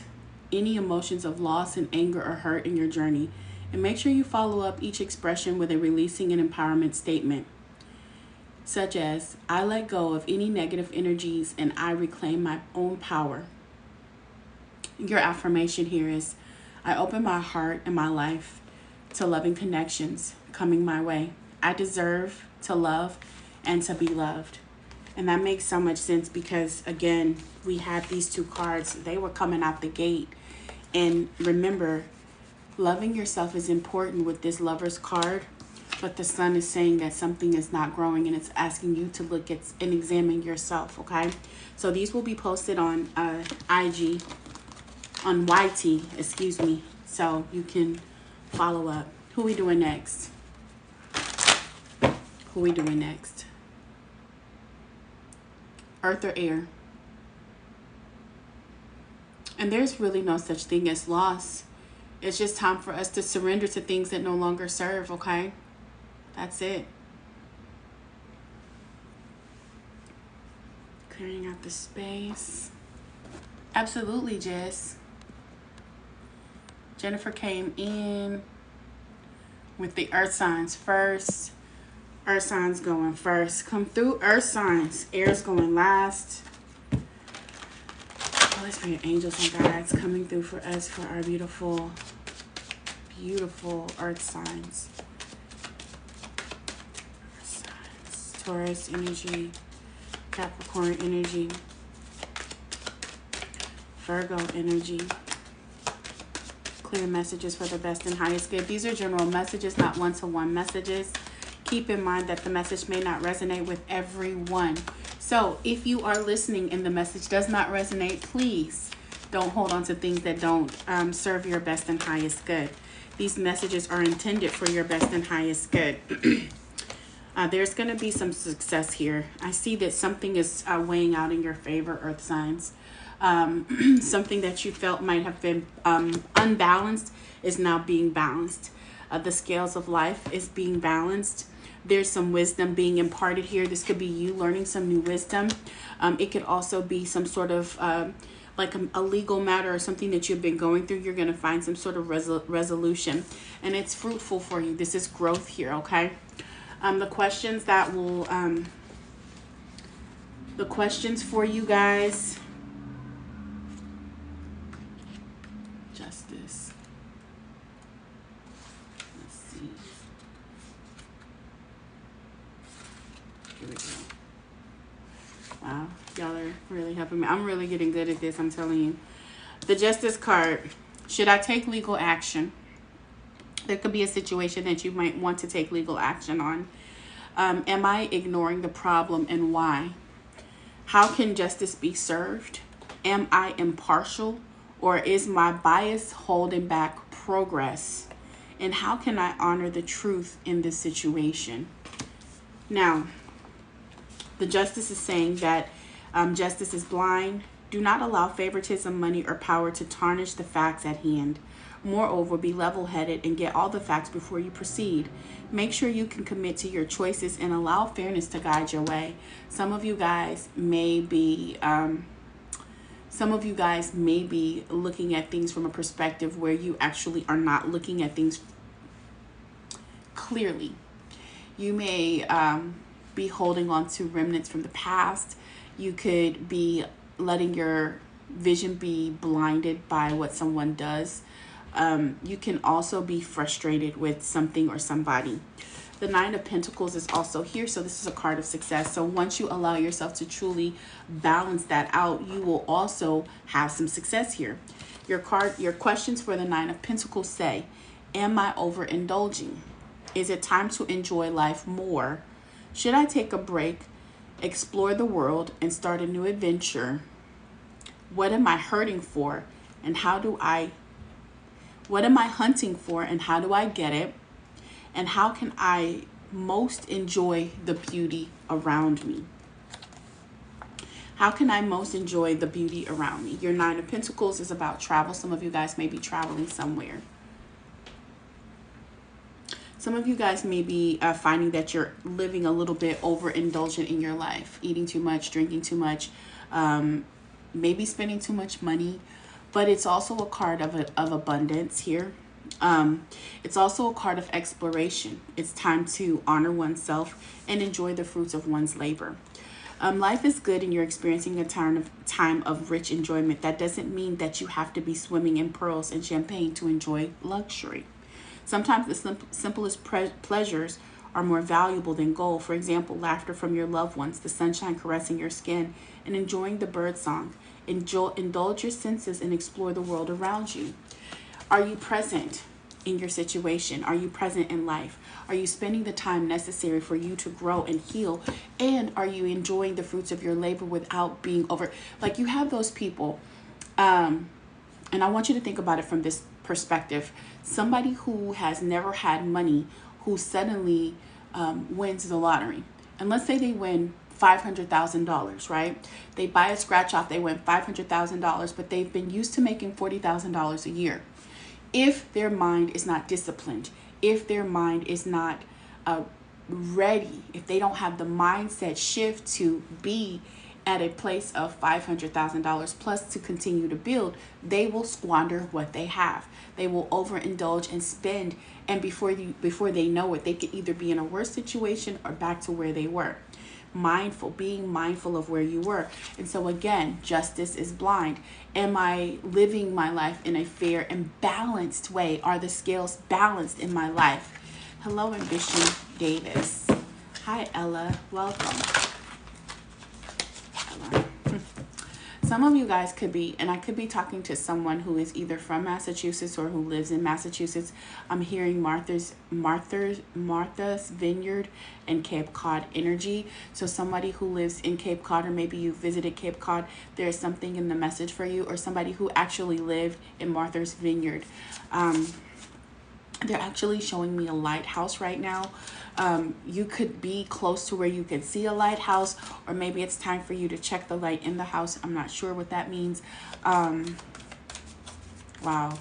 any emotions of loss and anger or hurt in your journey, and make sure you follow up each expression with a releasing and empowerment statement, such as, I let go of any negative energies and I reclaim my own power. Your affirmation here is, I open my heart and my life to loving connections coming my way. I deserve to love and to be loved. And that makes so much sense because, again, we had these two cards. They were coming out the gate. And remember, loving yourself is important with this Lover's card. But the Sun is saying that something is not growing, and it's asking you to look at and examine yourself, okay? So these will be posted on IG, on YT, excuse me, so you can follow up. Who we doing next? Who we doing next? Earth or air? And there's really no such thing as loss. It's just time for us to surrender to things that no longer serve, okay? That's it. Clearing out the space. Absolutely, Jess. Jennifer came in with the earth signs first. Earth signs going first. Come through, earth signs. Air's going last. Holy Spirit, angels and guides coming through for us for our beautiful, beautiful earth signs. Taurus energy, Capricorn energy, Virgo energy. Clear messages for the best and highest good. These are general messages, not one-to-one messages. Keep in mind that the message may not resonate with everyone. So if you are listening and the message does not resonate, please don't hold on to things that don't serve your best and highest good. These messages are intended for your best and highest good. There's going to be some success here. I see that something is weighing out in your favor, earth signs. Something that you felt might have been unbalanced is now being balanced. The scales of life is being balanced. There's some wisdom being imparted here. This could be you learning some new wisdom. It could also be some sort of like a legal matter or something that you've been going through. You're going to find some sort of resolution, and it's fruitful for you. This is growth here, okay? The questions that will, the questions for you guys. Justice. Let's see. Here we go. Wow, y'all are really helping me. I'm really getting good at this, I'm telling you. The Justice card. Should I take legal action? There could be a situation that you might want to take legal action on. Am I ignoring the problem, and why? How can justice be served? Am I impartial, or is my bias holding back progress? And how can I honor the truth in this situation? Now, the justice is saying that justice is blind. Do not allow favoritism, money, or power to tarnish the facts at hand. Moreover, be level-headed and get all the facts before you proceed. Make sure you can commit to your choices and allow fairness to guide your way. Some of you guys may be looking at things from a perspective where you actually are not looking at things clearly. You may be holding on to remnants from the past. You could be letting your vision be blinded by what someone does. You can also be frustrated with something or somebody. The Nine of Pentacles is also here, so this is a card of success. So once you allow yourself to truly balance that out, you will also have some success here. Your questions for the Nine of Pentacles say, am I overindulging? Is it time to enjoy life more? Should I take a break, explore the world, and start a new adventure? What am I hurting for, and what am I hunting for, and how do I get it? And how can I most enjoy the beauty around me? How can I most enjoy the beauty around me? Your Nine of Pentacles is about travel. Some of you guys may be traveling somewhere. Some of you guys may be finding that you're living a little bit overindulgent in your life, eating too much, drinking too much, maybe spending too much money. But it's also a card of abundance here. It's also a card of exploration. It's time to honor oneself and enjoy the fruits of one's labor. Life is good and you're experiencing a time of rich enjoyment. That doesn't mean that you have to be swimming in pearls and champagne to enjoy luxury. Sometimes the simplest pleasures are more valuable than gold. For example, laughter from your loved ones, the sunshine caressing your skin, and enjoying the bird song. Indulge your senses and explore the world around you. Are you present in your situation? Are you present in life? Are you spending the time necessary for you to grow and heal? And are you enjoying the fruits of your labor without being over? Like, you have those people, and I want you to think about it from this perspective. Somebody who has never had money, who suddenly wins the lottery. And let's say they win $500,000, right? They buy a scratch off, they win $500,000, but they've been used to making $40,000 a year. If their mind is not disciplined, if their mind is not ready, if they don't have the mindset shift to be at a place of $500,000 plus to continue to build, they will squander what they have. They will overindulge and spend, and before they know it, they could either be in a worse situation or back to where they were. Being mindful of where you were. And so again, justice is blind. Am I living my life in a fair and balanced way? Are the scales balanced in my life? Hello, Ambition Davis. Hi, Ella. Welcome. Some of you guys could be, and I could be talking to someone who is either from Massachusetts or who lives in Massachusetts. I'm hearing Martha's Vineyard and Cape Cod energy. So somebody who lives in Cape Cod, or maybe you visited Cape Cod, there's something in the message for you, or somebody who actually lived in Martha's Vineyard. They're actually showing me a lighthouse right now. You could be close to where you can see a lighthouse, or maybe it's time for you to check the light in the house. I'm not sure what that means. Wow.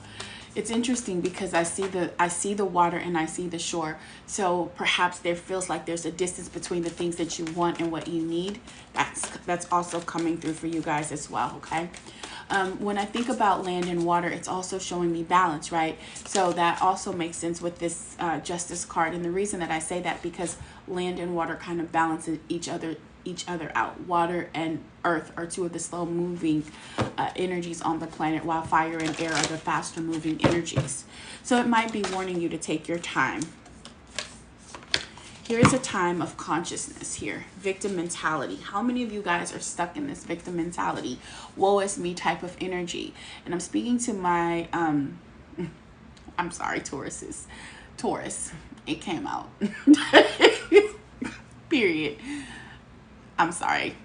It's interesting because I see the water and I see the shore. So perhaps there feels like there's a distance between the things that you want and what you need. That's also coming through for you guys as well, okay? When I think about land and water, it's also showing me balance, right? So that also makes sense with this Justice card. And the reason that I say that, because land and water kind of balance each other out. Water and earth are two of the slow moving energies on the planet, while fire and air are the faster moving energies. So it might be warning you to take your time. Here is a time of consciousness here. Victim mentality. How many of you guys are stuck in this victim mentality? Woe is me type of energy. And I'm speaking to my, I'm sorry, Tauruses. Taurus. It came out. Period. I'm sorry.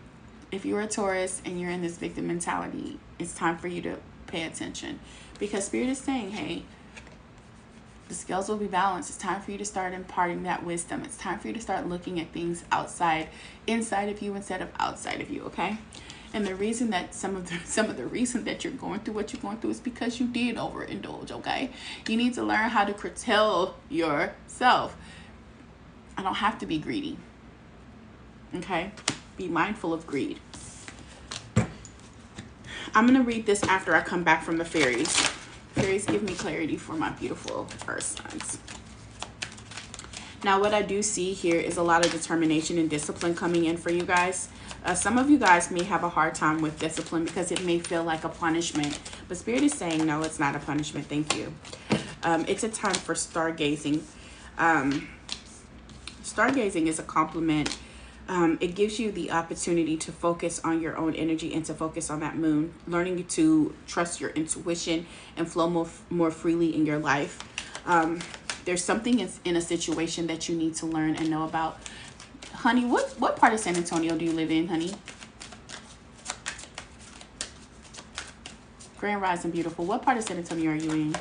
If you're a Taurus and you're in this victim mentality, it's time for you to pay attention. Because Spirit is saying, hey, the scales will be balanced. It's time for you to start imparting that wisdom. It's time for you to start looking at things inside of you instead of outside of you, okay? And the reason that some of the reason that you're going through what you're going through is because you did overindulge, okay? You need to learn how to curtail yourself. I don't have to be greedy, okay? Be mindful of greed. I'm going to read this after I come back from the fairies. Fairies, give me clarity for my beautiful earth signs. Now, what I do see here is a lot of determination and discipline coming in for you guys. Some of you guys may have a hard time with discipline because it may feel like a punishment. But Spirit is saying, no, it's not a punishment. Thank you. It's a time for stargazing. Stargazing is a compliment. It gives you the opportunity to focus on your own energy and to focus on that moon, learning to trust your intuition and flow more freely in your life. There's something in a situation that you need to learn and know about. Honey, what part of San Antonio do you live in, honey? Grand Rising, beautiful. What part of San Antonio are you in?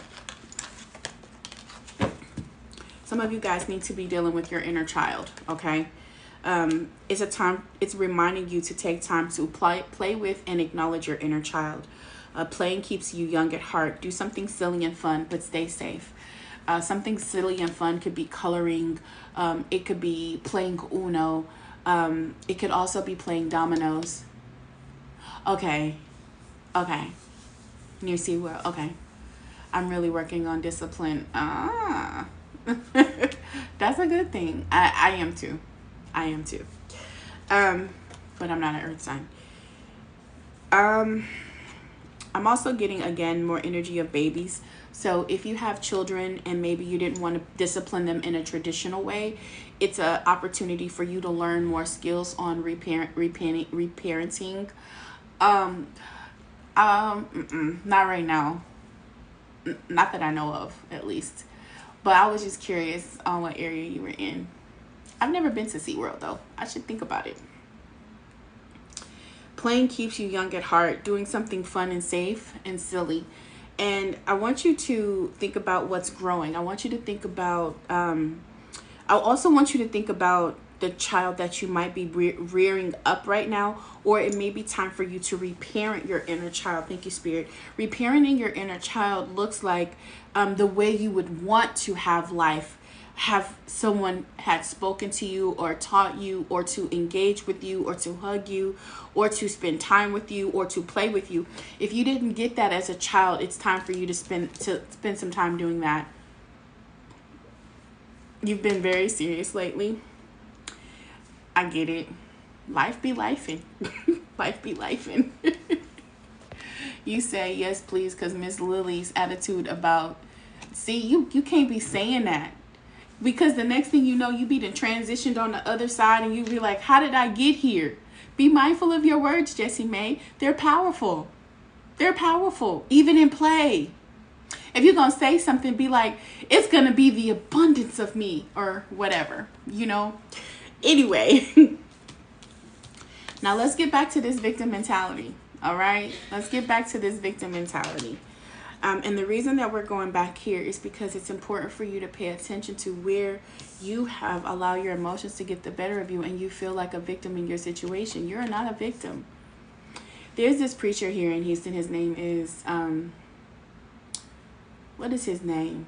Some of you guys need to be dealing with your inner child, okay? It's reminding you to take time to play with and acknowledge your inner child. Playing keeps you young at heart. Do something silly and fun, but stay safe. Something silly and fun could be coloring. It could be playing Uno. It could also be playing dominoes. Okay. Near SeaWorld. Okay. I'm really working on discipline. That's a good thing. I am too. But I'm not an earth sign. I'm also getting, again, more energy of babies. So if you have children and maybe you didn't want to discipline them in a traditional way, it's an opportunity for you to learn more skills on reparenting. Not right now. Not that I know of, at least. But I was just curious on what area you were in. I've never been to SeaWorld, though. I should think about it. Playing keeps you young at heart. Doing something fun and safe and silly. And I want you to think about what's growing. I want you to think about... I also want you to think about the child that you might be rearing up right now. Or it may be time for you to reparent your inner child. Thank you, Spirit. Reparenting your inner child looks like the way you would want to have life. Have someone had spoken to you or taught you or to engage with you or to hug you or to spend time with you or to play with you. If you didn't get that as a child, it's time for you to spend some time doing that. You've been very serious lately. I get it. Life be lifing. Life be lifing. You say yes, please, because Miss Lily's attitude about, see, you can't be saying that. Because the next thing you know, you be transitioned on the other side and you be like, how did I get here? Be mindful of your words, Jessie May. They're powerful. They're powerful, even in play. If you're going to say something, be like, it's going to be the abundance of me or whatever, you know. Anyway, now let's get back to this victim mentality. All right, let's get back to this victim mentality. And the reason that we're going back here is because it's important for you to pay attention to where you have allowed your emotions to get the better of you and you feel like a victim in your situation. You're not a victim. There's this preacher here in Houston. His name is, what is his name?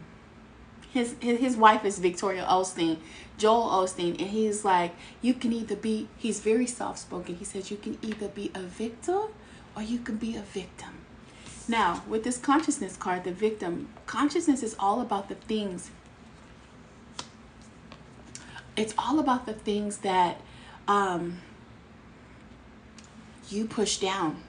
His wife is Victoria Osteen, Joel Osteen, and he's like, you can either be, he's very soft-spoken. He says you can either be a victor or you can be a victim. Now, with this consciousness card, the victim, consciousness is all about the things. It's all about the things that you push down.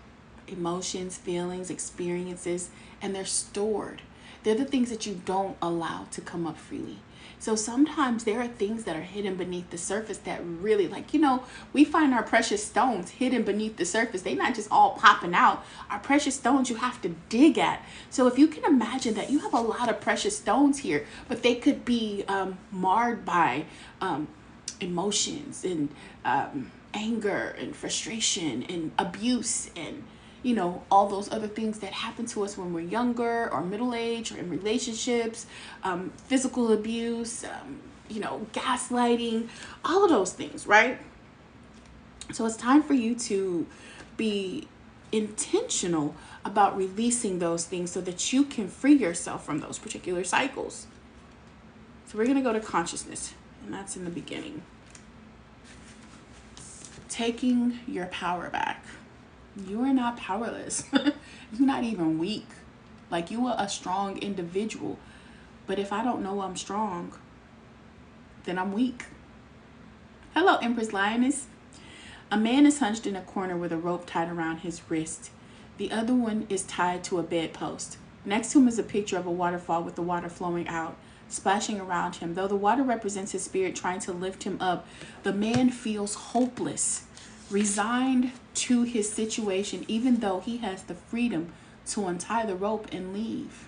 Emotions, feelings, experiences, and they're stored. They're the things that you don't allow to come up freely. So sometimes there are things that are hidden beneath the surface that really, like, you know, we find our precious stones hidden beneath the surface. They're not just all popping out. Our precious stones you have to dig at. So if you can imagine that you have a lot of precious stones here, but they could be marred by emotions and anger and frustration and abuse and, you know, all those other things that happen to us when we're younger or middle age or in relationships, physical abuse, you know, gaslighting, all of those things, right? So it's time for you to be intentional about releasing those things so that you can free yourself from those particular cycles. So we're going to go to consciousness, and that's in the beginning. Taking your power back. You are not powerless. You're not even weak. Like, you are a strong individual. But if I don't know I'm strong, then I'm weak. Hello, Empress Lioness. A man is hunched in a corner with a rope tied around his wrist. The other one is tied to a bedpost. Next to him is a picture of a waterfall with the water flowing out, splashing around him. Though the water represents his spirit trying to lift him up, the man feels hopeless, resigned to his situation, even though he has the freedom to untie the rope and leave.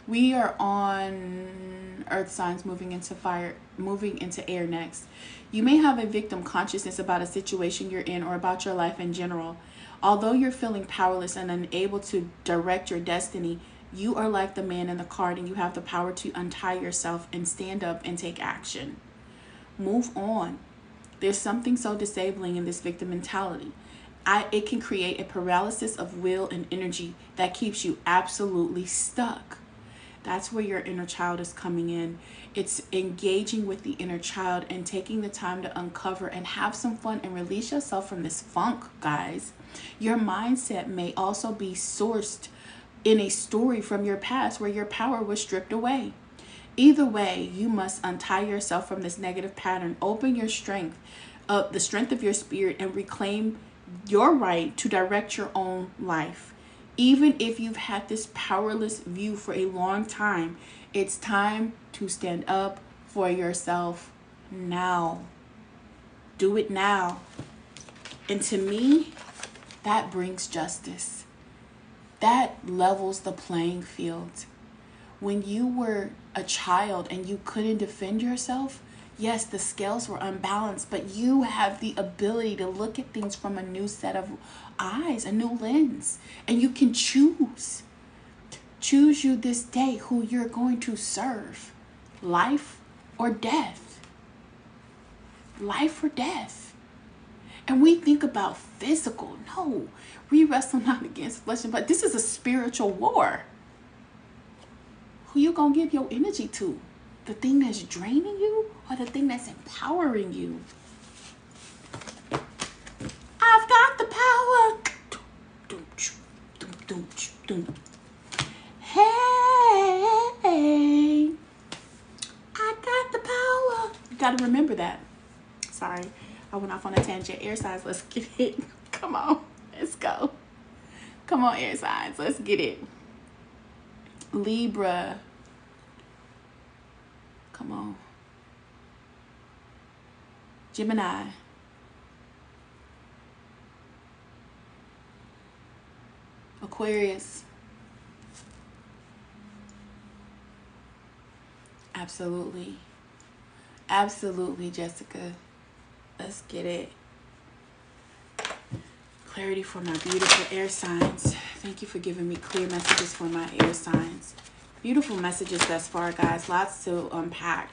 We are on earth signs moving into fire, moving into air next. You may have a victim consciousness about a situation you're in or about your life in general. Although you're feeling powerless and unable to direct your destiny, you are like the man in the card and you have the power to untie yourself and stand up and take action. Move on. There's something so disabling in this victim mentality. It can create a paralysis of will and energy that keeps you absolutely stuck. That's where your inner child is coming in. It's engaging with the inner child and taking the time to uncover and have some fun and release yourself from this funk, guys. Your mindset may also be sourced in a story from your past where your power was stripped away. Either way, you must untie yourself from this negative pattern, open your strength, the strength of your spirit, and reclaim your right to direct your own life. Even if you've had this powerless view for a long time, it's time to stand up for yourself now. Do it now. And to me, that brings justice. That levels the playing field. When you were a child and you couldn't defend yourself, yes, the scales were unbalanced, but you have the ability to look at things from a new set of eyes, a new lens, and you can choose. Choose you this day who you're going to serve, life or death. Life or death. And we think about physical. No, we wrestle not against flesh and blood. This is a spiritual war. Who you gonna give your energy to? The thing that's draining you or the thing that's empowering you? I've got the power. Hey, I got the power. You gotta remember that. Sorry, I went off on a tangent. Air signs, let's get it. Come on, let's go. Come on, air signs, let's get it. Libra. Come on. Gemini. Aquarius. Absolutely. Absolutely, Jessica. Let's get it. clarity for my beautiful air signs. Thank you for giving me clear messages for my air signs. Beautiful messages thus far, guys. Lots to unpack.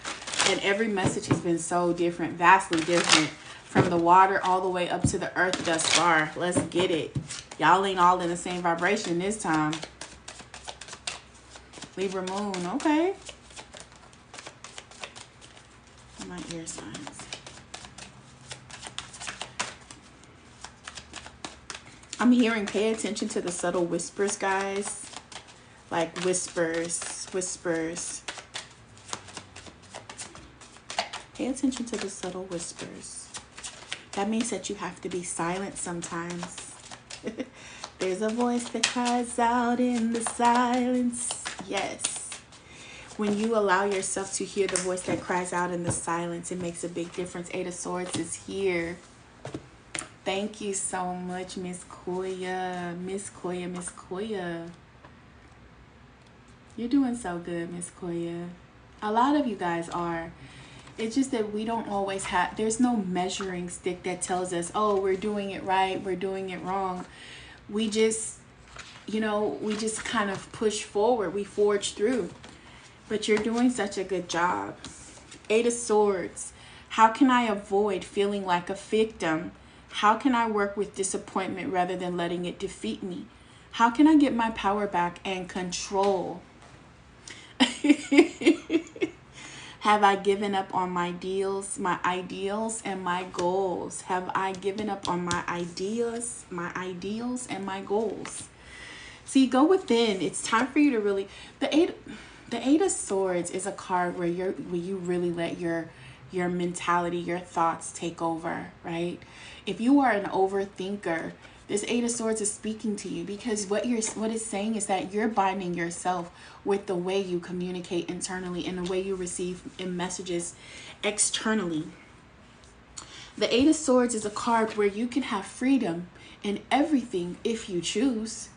And every message has been so different, vastly different. From the water all the way up to the earth thus far. Let's get it. Y'all ain't all in the same vibration this time. Libra moon. Okay. My air signs. I'm hearing pay attention to the subtle whispers, guys. Like whispers. Pay attention to the subtle whispers. That means that you have to be silent sometimes. There's a voice that cries out in the silence. Yes. When you allow yourself to hear the voice that cries out in the silence, it makes a big difference. Eight of Swords is here. Thank you so much, Miss Koya. Miss Koya. You're doing so good, Miss Koya. A lot of you guys are. It's just that we don't always have, there's no measuring stick that tells us, oh, we're doing it right, we're doing it wrong. We just, you know, we just kind of push forward. We forge through. But you're doing such a good job. Eight of Swords. How can I avoid feeling like a victim? How can I work with disappointment rather than letting it defeat me? How can I get my power back and control? Have I given up on my ideals and my goals? Have I given up on my ideas and my goals? See, go within. It's time for you to really, the Eight of Swords is a card where you really let your mentality, your thoughts take over, right? If you are an overthinker, this Eight of Swords is speaking to you, because what it's saying is that you're binding yourself with the way you communicate internally and the way you receive messages externally. The Eight of Swords is a card where you can have freedom in everything if you choose.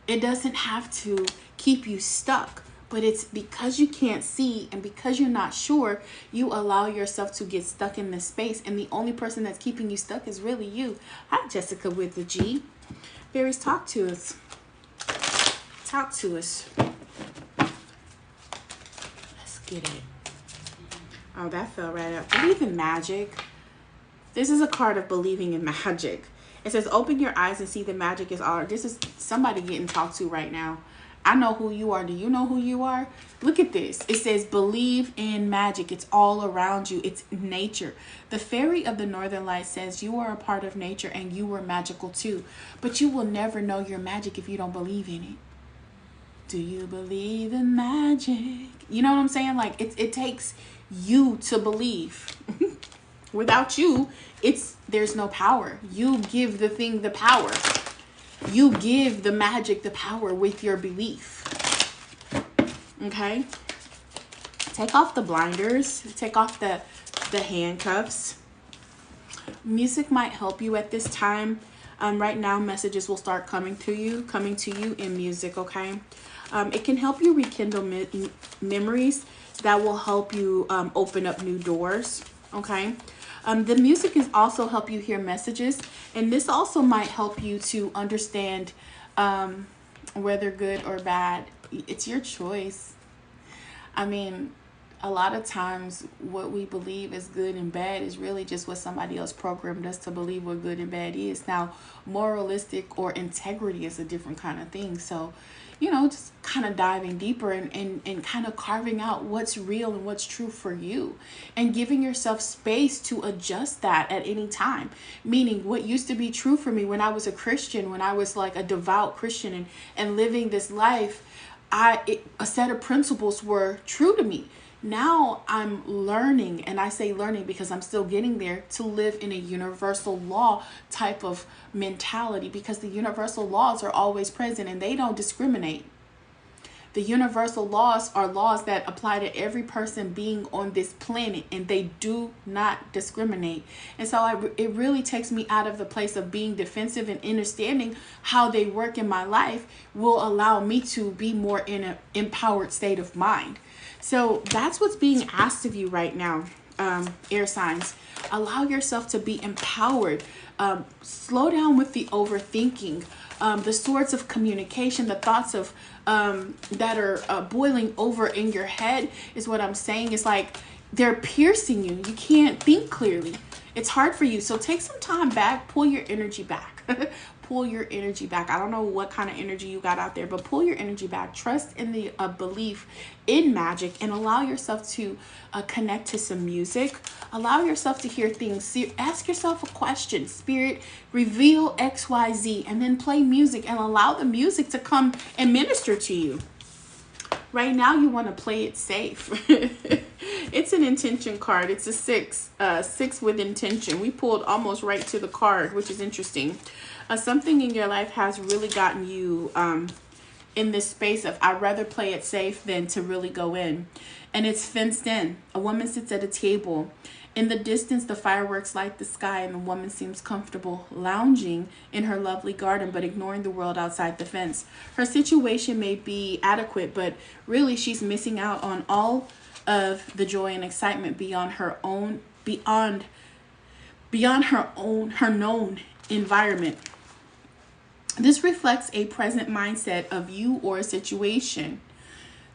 It doesn't have to keep you stuck. But it's because you can't see and because you're not sure, you allow yourself to get stuck in this space. And the only person that's keeping you stuck is really you. Hi, Jessica with the G. Fairies, talk to us. Talk to us. Let's get it. Oh, that fell right out. Believe in magic. This is a card of believing in magic. It says, open your eyes and see the magic is all. This is somebody getting talked to right now. I know who you are. Do you know who you are? Look at this. It says, believe in magic. It's all around you. It's nature. The fairy of the Northern Lights says you are a part of nature and you are magical too. But you will never know your magic if you don't believe in it. Do you believe in magic? You know what I'm saying? Like it takes you to believe. Without you, there's no power. You give the thing the power. You give the magic the power with your belief. Okay? Take off the blinders. Take off the handcuffs. Music might help you at this time. Right now, messages will start coming to you in music, okay? It can help you rekindle memories that will help you open up new doors, okay? The music is also help you hear messages, and this also might help you to understand whether good or bad. It's your choice. I mean, a lot of times what we believe is good and bad is really just what somebody else programmed us to believe what good and bad is. Now, moralistic or integrity is a different kind of thing. So, you know, just kind of diving deeper and kind of carving out what's real and what's true for you, and giving yourself space to adjust that at any time. Meaning, what used to be true for me when I was a Christian, when I was like a devout Christian and living this life, a set of principles were true to me. Now I'm learning, and I say learning because I'm still getting there, to live in a universal law type of mentality, because the universal laws are always present and they don't discriminate. The universal laws are laws that apply to every person being on this planet, and they do not discriminate. And so it really takes me out of the place of being defensive, and understanding how they work in my life will allow me to be more in an empowered state of mind. So that's what's being asked of you right now. air signs. Allow yourself to be empowered. Slow down with the overthinking. The sorts of communication, the thoughts of that are boiling over in your head is what I'm saying. It's like they're piercing you. You can't think clearly. It's hard for you. So take some time back. Pull your energy back. Pull your energy back. I don't know what kind of energy you got out there, but pull your energy back. Trust in the belief in magic, and allow yourself to connect to some music. Allow yourself to hear things. Ask yourself a question. Spirit, reveal XYZ, and then play music and allow the music to come and minister to you. Right now, you want to play it safe. It's an intention card. It's a 6. 6 with intention. We pulled almost right to the card, which is interesting. Something in your life has really gotten you in this space of I'd rather play it safe than to really go in. And it's fenced in. A woman sits at a table. In the distance, the fireworks light the sky, and the woman seems comfortable lounging in her lovely garden, but ignoring the world outside the fence. Her situation may be adequate, but really she's missing out on all of the joy and excitement beyond her known environment. This reflects a present mindset of you or a situation.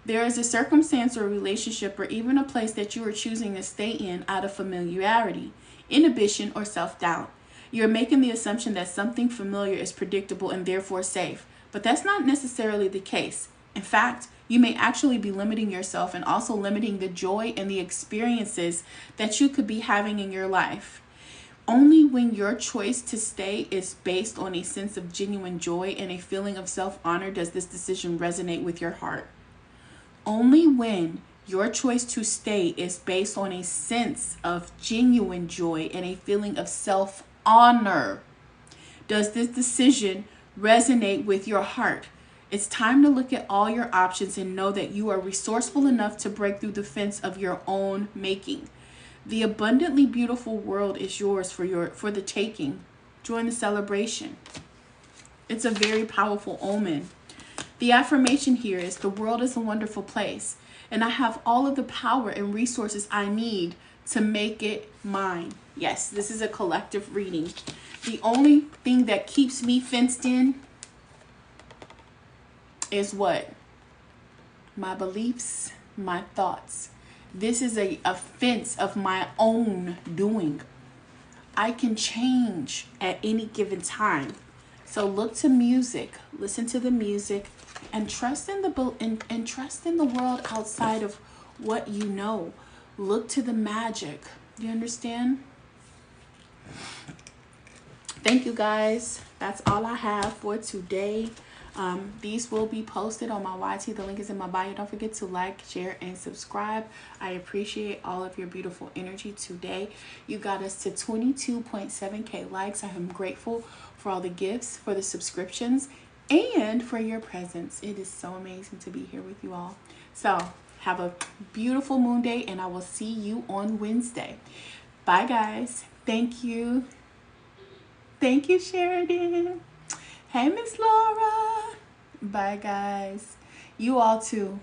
There is a circumstance or relationship or even a place that you are choosing to stay in out of familiarity, inhibition, or self-doubt. You're making the assumption that something familiar is predictable and therefore safe, but that's not necessarily the case. In fact, you may actually be limiting yourself and also limiting the joy and the experiences that you could be having in your life. Only when your choice to stay is based on a sense of genuine joy and a feeling of self-honor does this decision resonate with your heart. Only when your choice to stay is based on a sense of genuine joy and a feeling of self-honor does this decision resonate with your heart. It's time to look at all your options and know that you are resourceful enough to break through the fence of your own making. The abundantly beautiful world is yours for the taking. Join the celebration. It's a very powerful omen. The affirmation here is the world is a wonderful place, and I have all of the power and resources I need to make it mine. Yes, this is a collective reading. The only thing that keeps me fenced in is what? My beliefs, my thoughts. This is a fence of my own doing. I can change at any given time. So look to music, listen to the music, and trust in the world outside of what you know. Look to the magic. Do you understand? Thank you guys. That's all I have for today. These will be posted on my YT. The link is in my bio. Don't forget to like, share, and subscribe. I appreciate all of your beautiful energy today. You got us to 22.7K likes. I am grateful for all the gifts, for the subscriptions, and for your presence. It is so amazing to be here with you all. So have a beautiful moon day, and I will see you on Wednesday. Bye, guys. Thank you. Thank you, Sheridan. Hey, Miss Laura. Bye, guys. You all too.